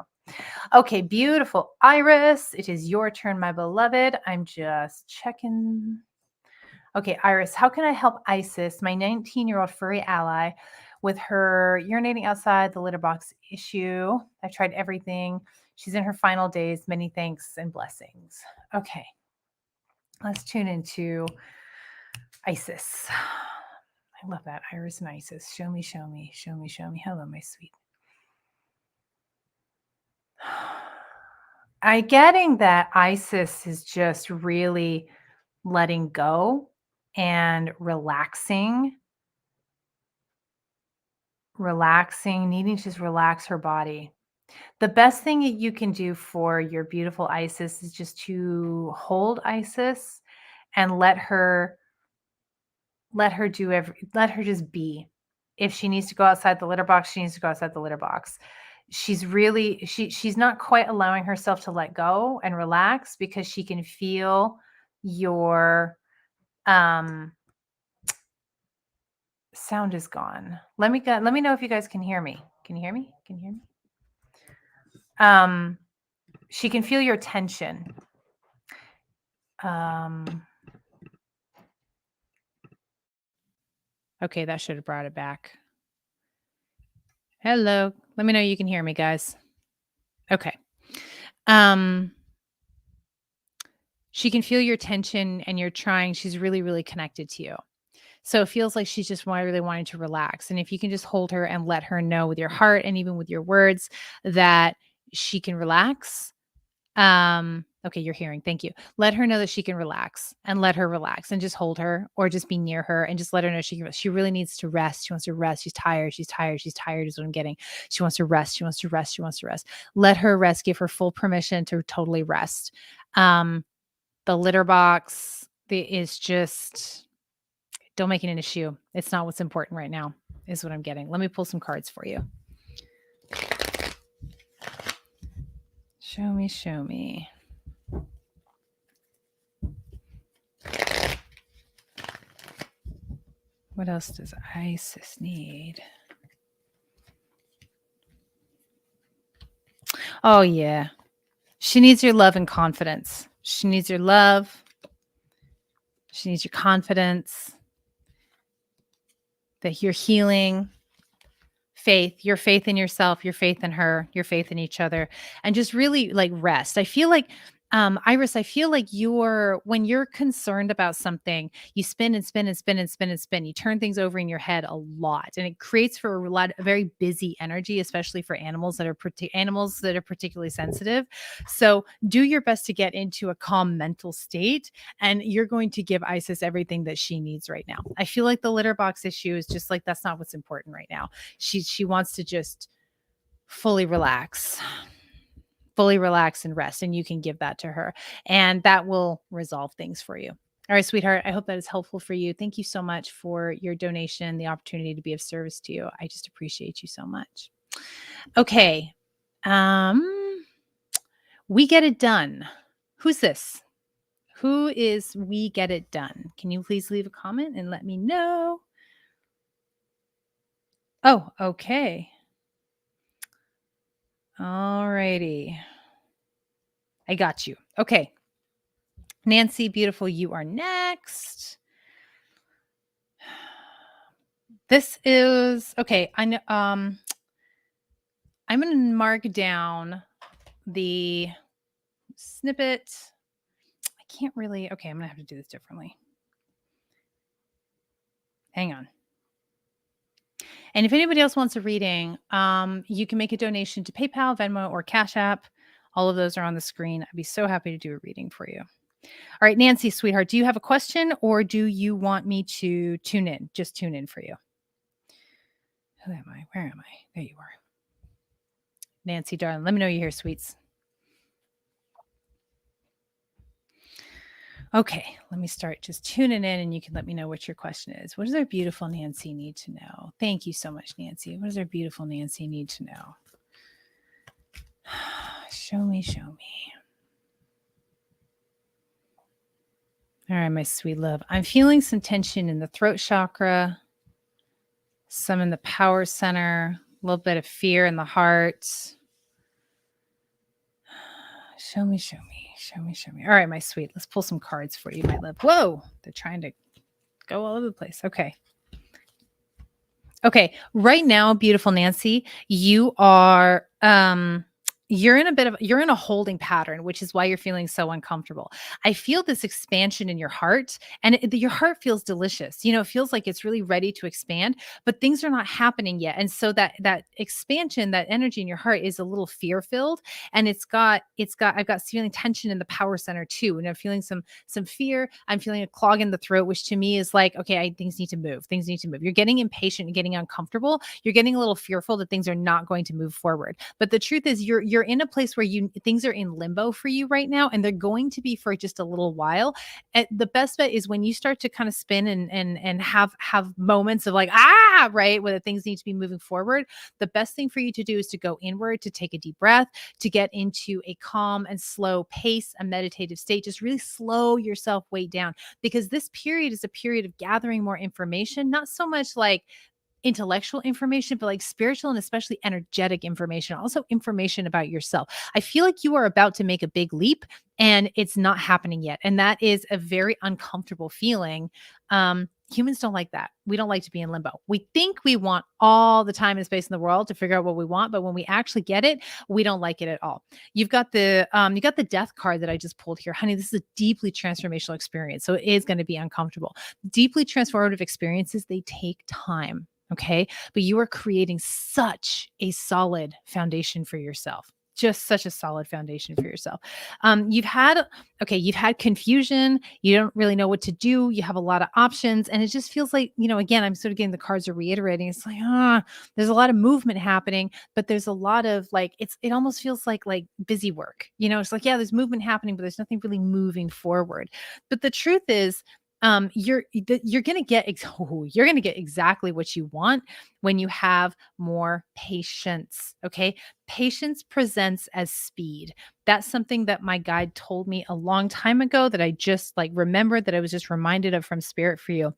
Okay, beautiful. Iris, it is your turn, my beloved. I'm just checking. Okay, Iris, how can I help Isis, my 19-year-old furry ally, with her urinating outside the litter box issue? I've tried everything. She's in her final days. Many thanks and blessings. Okay, let's tune into Isis. I love that. Iris and Isis. Show me, show me, show me, show me. Hello, my sweet. I'm getting that Isis is just really letting go and relaxing relaxing, needing to just relax her body. The best thing that you can do for your beautiful Isis is just to hold Isis and let her just be. If she needs to go outside the litter box, she needs to go outside the litter box. She's not quite allowing herself to let go and relax because she can feel your sound is gone. Let me know if you guys can hear me. Can you hear me? Can you hear me? She can feel your tension. Okay, that should have brought it back. Hello. Let me know you can hear me, guys. Okay. She can feel your tension and you're trying. She's really, really connected to you. So it feels like she's just really wanting to relax. And if you can just hold her and let her know with your heart and even with your words that she can relax. Okay, you're hearing. Thank you. Let her know that she can relax and let her relax and just hold her or just be near her and just let her know she really needs to rest. She wants to rest. She's tired. She's tired. She's tired is what I'm getting. She wants to rest. She wants to rest. She wants to rest. Let her rest. Give her full permission to totally rest. The litter box is just, don't make it an issue. It's not what's important right now, is what I'm getting. Let me pull some cards for you. Show me, show me. What else does Isis need? Oh, yeah. She needs your love and confidence. She needs your love. She needs your confidence. That you're healing. Faith, your faith in yourself, your faith in her, your faith in each other, and just really like rest. I feel like, Iris, I feel like when you're concerned about something, you spin and spin and spin and spin and spin. You turn things over in your head a lot, and it creates for a very busy energy, especially for animals that are particularly sensitive. So do your best to get into a calm mental state, and you're going to give Isis everything that she needs right now. I feel like the litter box issue is just like, that's not what's important right now. She wants to just fully relax and rest, and you can give that to her, and that will resolve things for you. All right, sweetheart, I hope that is helpful for you. Thank you so much for your donation, the opportunity to be of service to you. I just appreciate you so much. Okay. We Get It Done. Who's this? Who is We Get It Done? Can you please leave a comment and let me know? Oh, okay. All righty. I got you. Okay. Nancy, beautiful, you are next. This is okay. I know. I'm going to mark down the snippet. I can't really. Okay, I'm going to have to do this differently. Hang on. And if anybody else wants a reading, you can make a donation to PayPal, Venmo, or Cash App. All of those are on the screen. I'd be so happy to do a reading for you. All right, Nancy, sweetheart, do you have a question or do you want me to tune in? Just tune in for you. Who am I? Where am I? There you are. Nancy, darling, let me know you're here, sweets. Okay, let me start just tuning in and you can let me know what your question is. What does our beautiful Nancy need to know? Thank you so much, Nancy. What does our beautiful Nancy need to know? Show me, show me. All right, my sweet love. I'm feeling some tension in the throat chakra, some in the power center, a little bit of fear in the heart. Show me, show me, show me, show me. All right, my sweet. Let's pull some cards for you, my love. Whoa, they're trying to go all over the place. Okay. Okay. Right now, beautiful Nancy, you are you're in a holding pattern, which is why you're feeling so uncomfortable. I feel this expansion in your heart, and your heart feels delicious. It feels like it's really ready to expand, but things are not happening yet. And so that expansion, that energy in your heart is a little fear filled, and I've got feeling tension in the power center too, and I'm feeling some fear. I'm feeling a clog in the throat, which to me is like, okay, things need to move. Things need to move. You're getting impatient and getting uncomfortable. You're getting a little fearful that things are not going to move forward. But the truth is you're in a place where things are in limbo for you right now, and they're going to be for just a little while. And the best bet is when you start to kind of spin and have moments of like, right, where things need to be moving forward. The best thing for you to do is to go inward, to take a deep breath, to get into a calm and slow pace, a meditative state. Just really slow yourself way down, because this period is a period of gathering more information, not so much like intellectual information, but like spiritual and especially energetic information, also information about yourself. I feel like you are about to make a big leap and it's not happening yet. And that is a very uncomfortable feeling. Humans don't like that. We don't like to be in limbo. We think we want all the time and space in the world to figure out what we want, but when we actually get it, we don't like it at all. You got the death card that I just pulled here. Honey, this is a deeply transformational experience. So it is going to be uncomfortable. Deeply transformative experiences, they take time. Okay. But you are creating such a solid foundation for yourself. Just such a solid foundation for yourself. You've had confusion. You don't really know what to do. You have a lot of options. And it just feels like, again, I'm sort of getting the cards are reiterating. It's like, there's a lot of movement happening, but there's a lot of like, it almost feels like busy work. It's like, yeah, there's movement happening, but there's nothing really moving forward. But the truth is, you're going to get you're going to get exactly what you want when you have more patience. Okay. Patience presents as speed. That's something that my guide told me a long time ago that I just like remembered, that I was just reminded of from spirit for you.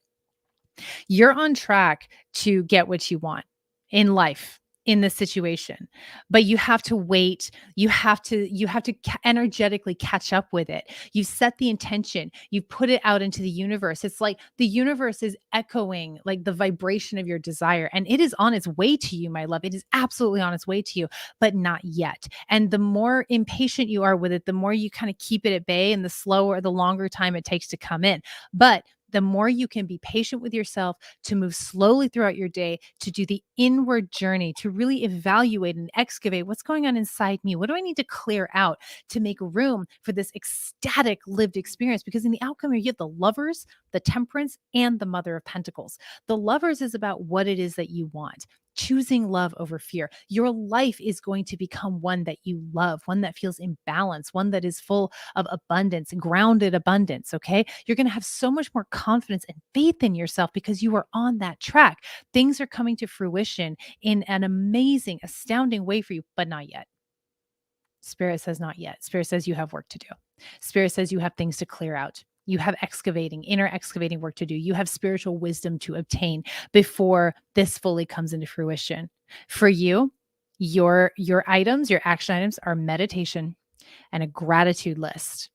You're on track to get what you want in life, in this situation, but you have to wait. You have to energetically catch up with it. You set the intention, you put it out into the universe. It's like the universe is echoing like the vibration of your desire, and it is on its way to you, my love. It is absolutely on its way to you, but not yet. And the more impatient you are with it, the more you kind of keep it at bay, and the longer time it takes to come in. But the more you can be patient with yourself, to move slowly throughout your day, to do the inward journey, to really evaluate and excavate what's going on inside me. What do I need to clear out to make room for this ecstatic lived experience? Because in the outcome, you get the lovers, the temperance, and the mother of pentacles. The lovers is about what it is that you want. Choosing love over fear. Your life is going to become one that you love, one that feels in balance, one that is full of abundance, grounded abundance. Okay. You're going to have so much more confidence and faith in yourself because you are on that track. Things are coming to fruition in an amazing, astounding way for you, but not yet. Spirit says not yet. Spirit says you have work to do. Spirit says you have things to clear out. You have inner excavating work to do. You have spiritual wisdom to obtain before this fully comes into fruition. For you, your items, your action items are meditation and a gratitude list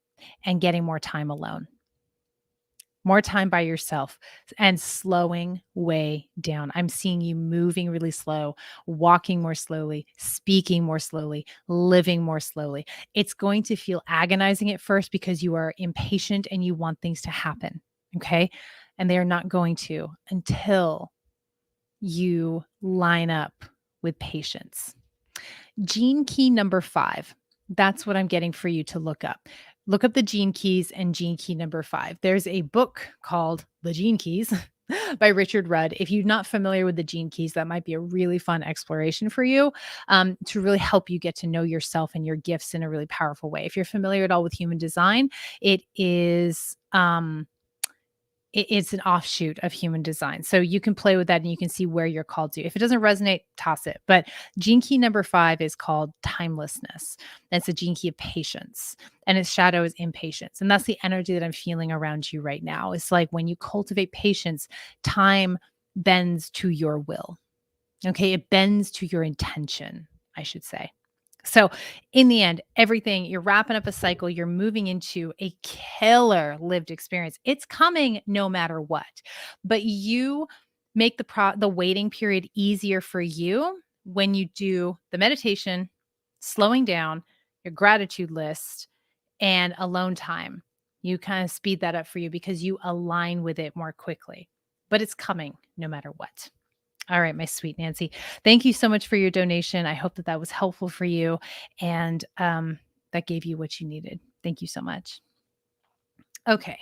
and getting more time alone. More time by yourself and slowing way down. I'm seeing you moving really slow, walking more slowly, speaking more slowly, living more slowly. It's going to feel agonizing at first because you are impatient and you want things to happen. Okay. And they are not going to until you line up with patience. Gene key number 5. That's what I'm getting for you to look up. Look up the gene keys and gene key number 5. There's a book called The Gene Keys by Richard Rudd. If you're not familiar with the gene keys, that might be a really fun exploration for you, to really help you get to know yourself and your gifts in a really powerful way. If you're familiar at all with human design, it is it's an offshoot of human design. So you can play with that and you can see where you're called to. If it doesn't resonate, toss it. But gene key number 5 is called timelessness. That's a gene key of patience, and its shadow is impatience. And that's the energy that I'm feeling around you right now. It's like when you cultivate patience, time bends to your will. Okay. It bends to your intention, I should say. So in the end, everything, you're wrapping up a cycle, you're moving into a killer lived experience. It's coming no matter what. But you make the waiting period easier for you when you do the meditation, slowing down, your gratitude list, and alone time. You kind of speed that up for you because you align with it more quickly. But it's coming no matter what. All right, my sweet Nancy. Thank you so much for your donation. I hope that that was helpful for you and that gave you what you needed. Thank you so much. Okay.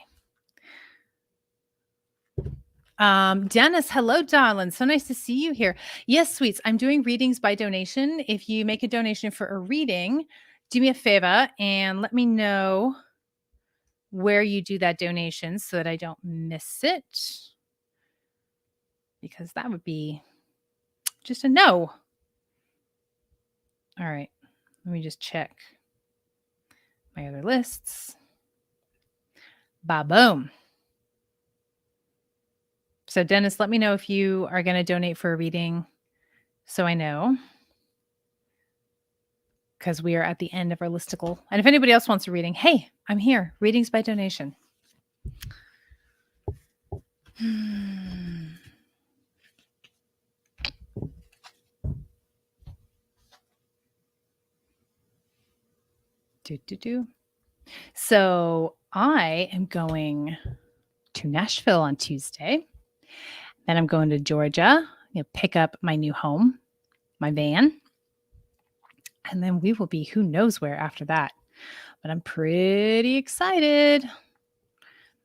Dennis, hello, darling. So nice to see you here. Yes, sweets. I'm doing readings by donation. If you make a donation for a reading, do me a favor and let me know where you do that donation so that I don't miss it. Because that would be just a no. All right. Let me just check my other lists. Ba-boom. So, Dennis, let me know if you are going to donate for a reading so I know. Because we are at the end of our listicle. And if anybody else wants a reading, hey, I'm here. Readings by donation. So I am going to Nashville on Tuesday. Then I'm going to Georgia. I'm going to pick up my new home, my van. And then we will be who knows where after that. But I'm pretty excited.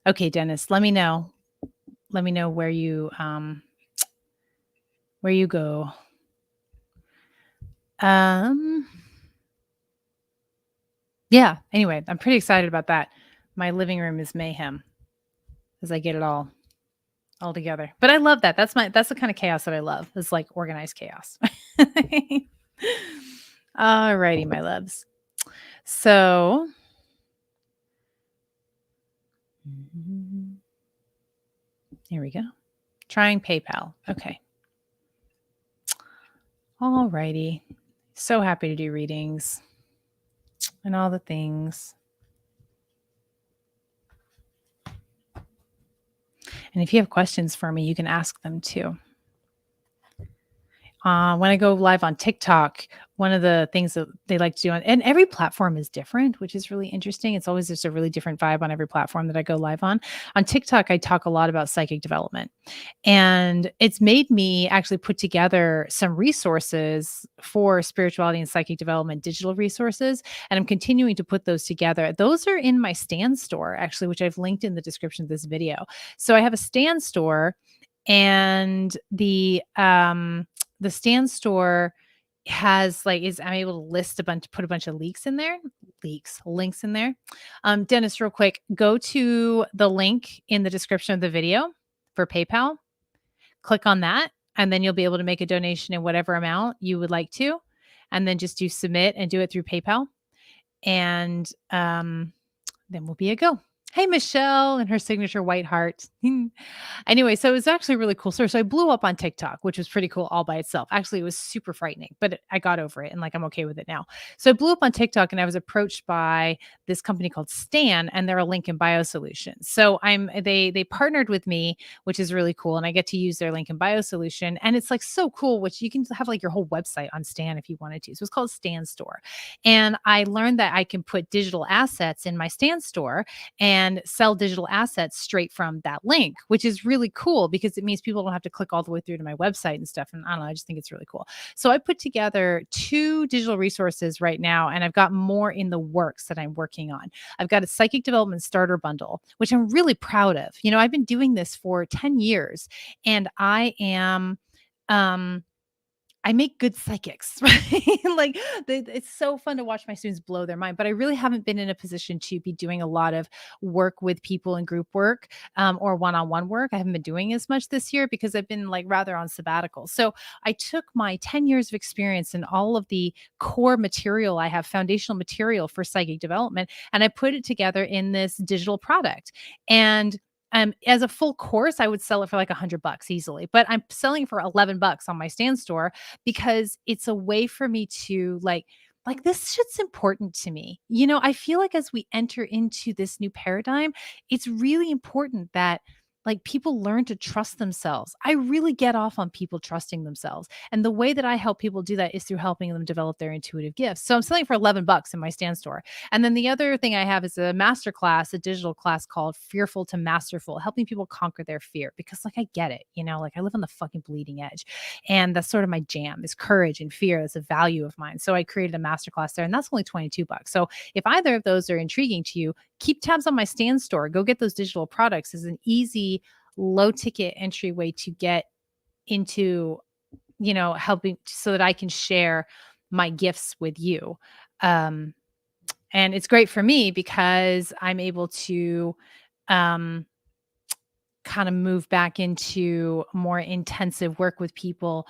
Okay, Dennis, let me know. Let me know where you go. Yeah, anyway, I'm pretty excited about that. My living room is mayhem as I get it all together. But I love that. That's the kind of chaos that I love. It's like organized chaos. All righty, my loves. So here we go. Trying PayPal. Okay. All righty. So happy to do readings and all the things. And if you have questions for me, you can ask them too. When I go live on TikTok, one of the things that they like to do, and every platform is different, which is really interesting. It's always just a really different vibe on every platform that I go live on. On TikTok, I talk a lot about psychic development. And it's made me actually put together some resources for spirituality and psychic development, digital resources. And I'm continuing to put those together. Those are in my Stan store, actually, which I've linked in the description of this video. So I have a Stan store, and the Stan store has I'm able to list put a bunch of links in there. Dennis, real quick, go to the link in the description of the video for PayPal. Click on that, and then you'll be able to make a donation in whatever amount you would like to, and then just do submit and do it through PayPal. And then we'll be a go. Hey, Michelle and her signature white heart. Anyway, so it was actually a really cool story. So I blew up on TikTok, which was pretty cool all by itself. Actually, it was super frightening, but I got over it and I'm okay with it now. So I blew up on TikTok, and I was approached by this company called Stan, and they're a link in bio solution. So they partnered with me, which is really cool. And I get to use their link in bio solution. And it's so cool, which you can have your whole website on Stan if you wanted to. So it's called stan.store. And I learned that I can put digital assets in my Stan store and sell digital assets straight from that link, which is really cool because it means people don't have to click all the way through to my website and stuff. And I don't know, I just think it's really cool. So I put together 2 digital resources right now, and I've got more in the works that I'm working on. I've got a psychic development starter bundle, which I'm really proud of. I've been doing this for 10 years, and I am I make good psychics, right? It's so fun to watch my students blow their mind, but I really haven't been in a position to be doing a lot of work with people in group work or one-on-one work. I haven't been doing as much this year because I've been rather on sabbatical. So I took my 10 years of experience and all of the core material I have, foundational material for psychic development, and I put it together in this digital product. And as a full course, I would sell it for $100 easily, but I'm selling for $11 on my Stan store because it's a way for me to this shit's important to me. I feel as we enter into this new paradigm, it's really important that like people learn to trust themselves. I really get off on people trusting themselves. And the way that I help people do that is through helping them develop their intuitive gifts. So I'm selling for $11 in my stand store. And then the other thing I have is a master class, a digital class called Fearful to Masterful, helping people conquer their fear. Because like I get it, like I live on the fucking bleeding edge. And that's sort of my jam is courage and fear. That's a value of mine. So I created a master class there, and that's only $22. So if either of those are intriguing to you, keep tabs on my stand store. Go get those digital products. Is an easy, low ticket entryway to get into, helping so that I can share my gifts with you. Um, and it's great for me because I'm able to um, kind of move back into more intensive work with people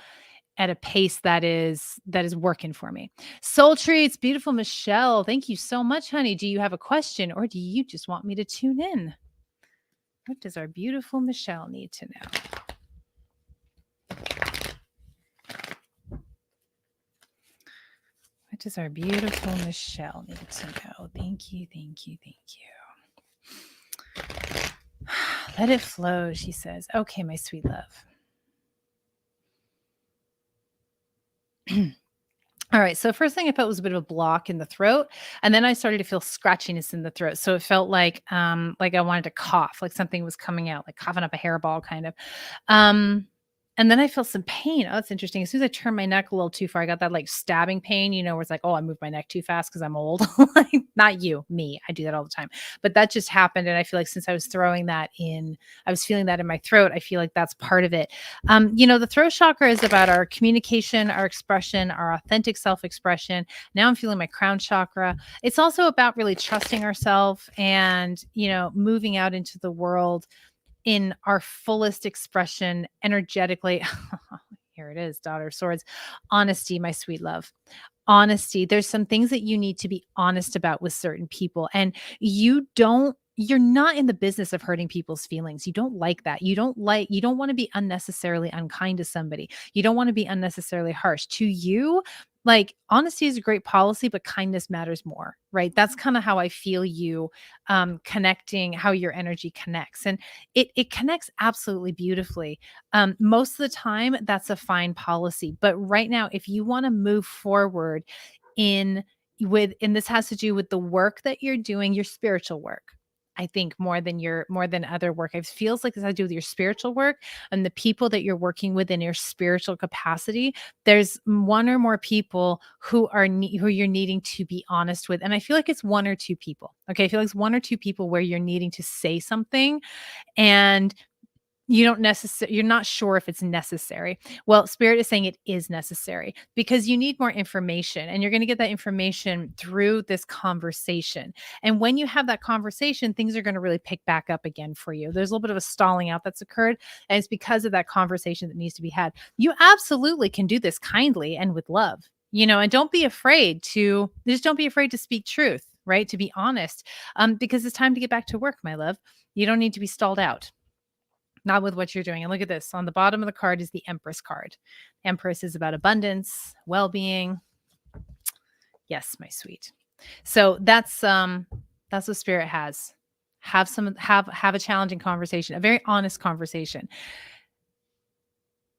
at a pace that is working for me. Soul Treats, beautiful Michelle. Thank you so much, honey. Do you have a question or do you just want me to tune in? What does our beautiful Michelle need to know? What does our beautiful Michelle need to know? Thank you, thank you, thank you. Let it flow, she says. Okay, my sweet love. All right. So first thing I felt was a bit of a block in the throat, and then I started to feel scratchiness in the throat. So it felt like I wanted to cough, like something was coming out, like coughing up a hairball, kind of. Um, and then I felt some pain. Oh, that's interesting. As soon as I turned my neck a little too far, I got that like stabbing pain, where it's like, oh, I moved my neck too fast because I'm old. Like, not you, me. I do that all the time. But that just happened. And I feel like since I was throwing that in, I was feeling that in my throat. I feel like that's part of it. The throat chakra is about our communication, our expression, our authentic self-expression. Now I'm feeling my crown chakra. It's also about really trusting ourselves and, moving out into the world in our fullest expression energetically. Here it is, daughter of swords. Honesty, my sweet love. Honesty. There's some things that you need to be honest about with certain people. And you're not in the business of hurting people's feelings. You don't like that. You don't want to be unnecessarily unkind to somebody. You don't want to be unnecessarily harsh to you. Like honesty is a great policy, but kindness matters more, right? That's kind of how I feel you connecting, how your energy connects. And it connects absolutely beautifully. Most of the time, that's a fine policy. But right now, if you want to move forward in and this has to do with the work that you're doing, your spiritual work. I think more than other work. It feels like this has to do with your spiritual work and the people that you're working with in your spiritual capacity. There's one or more people who who you're needing to be honest with, and I feel like it's one or two people. Okay, I feel like it's one or two people where you're needing to say something, and you're not sure if it's necessary. Well, spirit is saying it is necessary because you need more information, and you're going to get that information through this conversation. And when you have that conversation, things are going to really pick back up again for you. There's a little bit of a stalling out that's occurred, and it's because of that conversation that needs to be had. You absolutely can do this kindly and with love, and don't be afraid to speak truth, right? To be honest, because it's time to get back to work, my love. You don't need to be stalled out. Not with what you're doing. And look at this. On the bottom of the card is the Empress card. Empress is about abundance, well-being. Yes, my sweet. So that's what spirit has. Have a challenging conversation, a very honest conversation.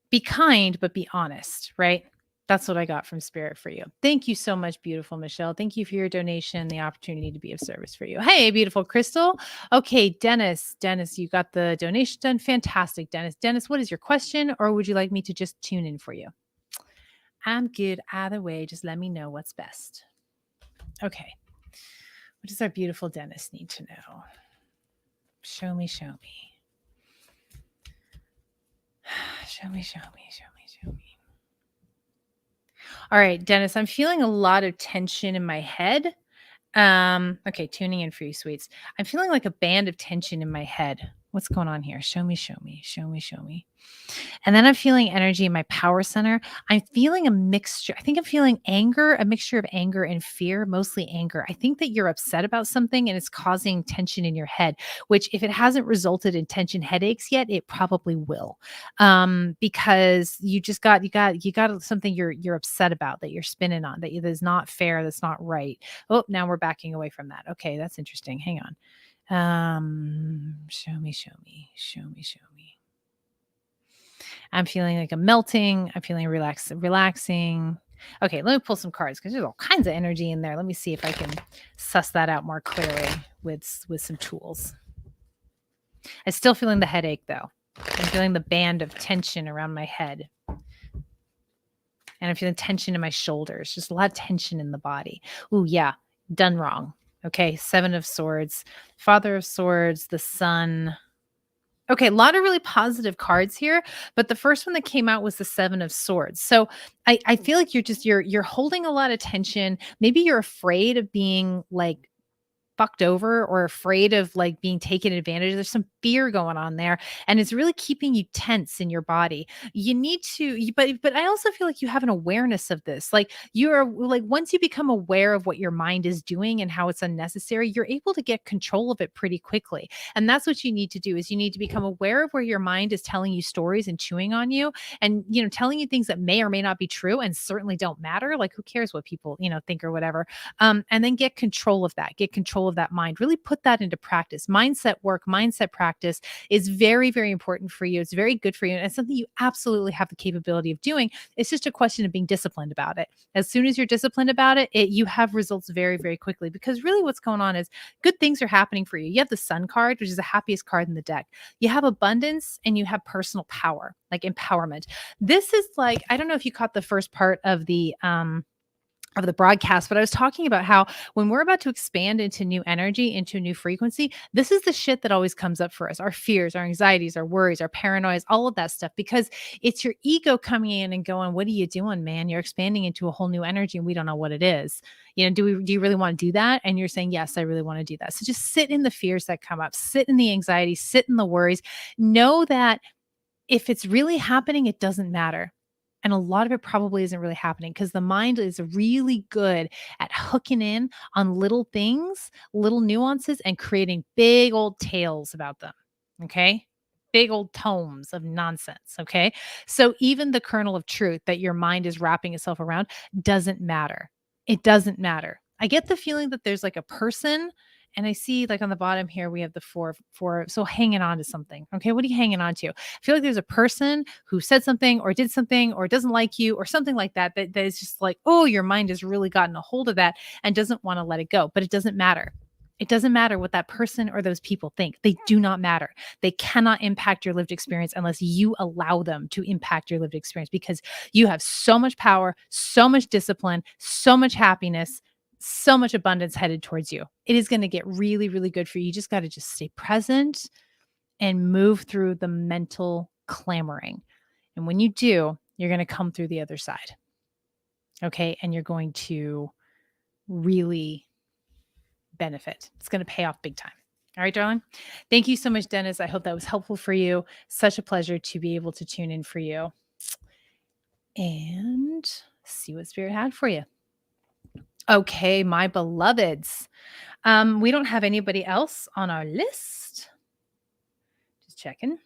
Be kind, but be honest, right? That's what I got from spirit for you. Thank you so much, beautiful Michelle. Thank you for your donation, the opportunity to be of service for you. Hey, beautiful Crystal. Okay, Dennis, you got the donation done. Fantastic, Dennis, what is your question, or would you like me to just tune in for you? I'm good either way. Just let me know what's best. Okay. What does our beautiful Dennis need to know? Show me. Show me. All right, Dennis, I'm feeling a lot of tension in my head. Okay, tuning in for you, sweets. I'm feeling like a band of tension in my head. What's going on here? Show me. And then I'm feeling energy in my power center. I'm feeling a mixture. I think I'm feeling anger, a mixture of anger and fear, mostly anger. I think that you're upset about something and it's causing tension in your head, which if it hasn't resulted in tension headaches yet, it probably will. Because you got something you're upset about that you're spinning on, that is not fair, that's not right. Oh, now we're backing away from that. Okay, that's interesting. Hang on. Show me, show me, show me, show me. I'm feeling like I'm melting. I'm feeling relaxing. Okay, let me pull some cards because there's all kinds of energy in there. Let me see if I can suss that out more clearly with some tools. I'm still feeling the headache though. I'm feeling the band of tension around my head. And I'm feeling tension in my shoulders. Just a lot of tension in the body. Ooh, yeah, done wrong. Okay, 7 of Swords, Father of Swords, the Sun. Okay, a lot of really positive cards here, but the first one that came out was the 7 of Swords. So I feel like you're holding a lot of tension. Maybe you're afraid of being like fucked over or afraid of like being taken advantage of. There's some fear going on there and it's really keeping you tense in your body. You need to but I also feel like you have an awareness of this. Like you're like once you become aware of what your mind is doing and how it's unnecessary, you're able to get control of it pretty quickly. And that's what you need to do is you need to become aware of where your mind is telling you stories and chewing on you and telling you things that may or may not be true and certainly don't matter. Like who cares what people, think or whatever. And then get control of that, get control of that mind, really put that into practice. Mindset work, mindset practice is very, very important for you. It's very good for you. And it's something you absolutely have the capability of doing. It's just a question of being disciplined about it. As soon as you're disciplined about it, you have results very, very quickly because really what's going on is good things are happening for you. You have the Sun card, which is the happiest card in the deck. You have abundance and you have personal power, like empowerment. This is like, I don't know if you caught the first part of the broadcast, but I was talking about how when we're about to expand into new energy, into a new frequency, this is the shit that always comes up for us. Our fears, our anxieties, our worries, our paranoias, all of that stuff, because it's your ego coming in and going, what are you doing, man? You're expanding into a whole new energy and we don't know what it is. Do you really want to do that? And you're saying, yes, I really want to do that. So just sit in the fears that come up, sit in the anxiety, sit in the worries. Know that if it's really happening, it doesn't matter. And a lot of it probably isn't really happening because the mind is really good at hooking in on little things, little nuances, and creating big old tales about them. Okay. Big old tomes of nonsense. Okay. So even the kernel of truth that your mind is wrapping itself around doesn't matter. It doesn't matter. I get the feeling that there's like a person and I see like on the bottom here, we have the four. So hanging on to something. Okay. What are you hanging on to? I feel like there's a person who said something or did something or doesn't like you or something like that, that is just like, oh, your mind has really gotten a hold of that and doesn't want to let it go. But it doesn't matter. It doesn't matter what that person or those people think. They do not matter. They cannot impact your lived experience unless you allow them to impact your lived experience because you have so much power, so much discipline, so much happiness, so much abundance headed towards you. It is going to get really, really good for you. You just got to just stay present and move through the mental clamoring. And when you do, you're going to come through the other side. Okay. And you're going to really benefit. It's going to pay off big time. All right, darling. Thank you so much, Dennis. I hope that was helpful for you. Such a pleasure to be able to tune in for you and see what Spirit had for you. Okay, my beloveds. We don't have anybody else on our list. Just checking.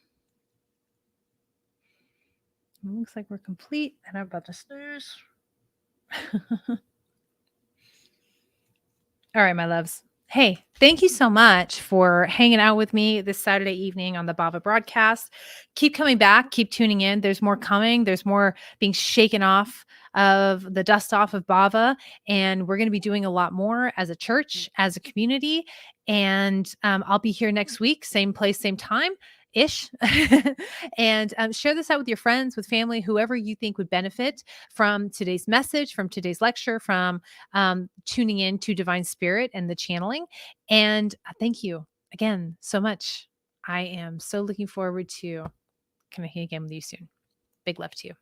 Looks like we're complete and I'm about to snooze. All right, my loves. Hey, thank you so much for hanging out with me this Saturday evening on the Bava broadcast. Keep coming back, keep tuning in. There's more coming. There's more being shaken off of the dust off of Bava. And we're going to be doing a lot more as a church, as a community. And I'll be here next week, same place, same time ish. And share this out with your friends, with family, whoever you think would benefit from today's message, from today's lecture, from tuning in to Divine Spirit and the channeling. And thank you again so much. I am so looking forward to connecting again with you soon. Big love to you.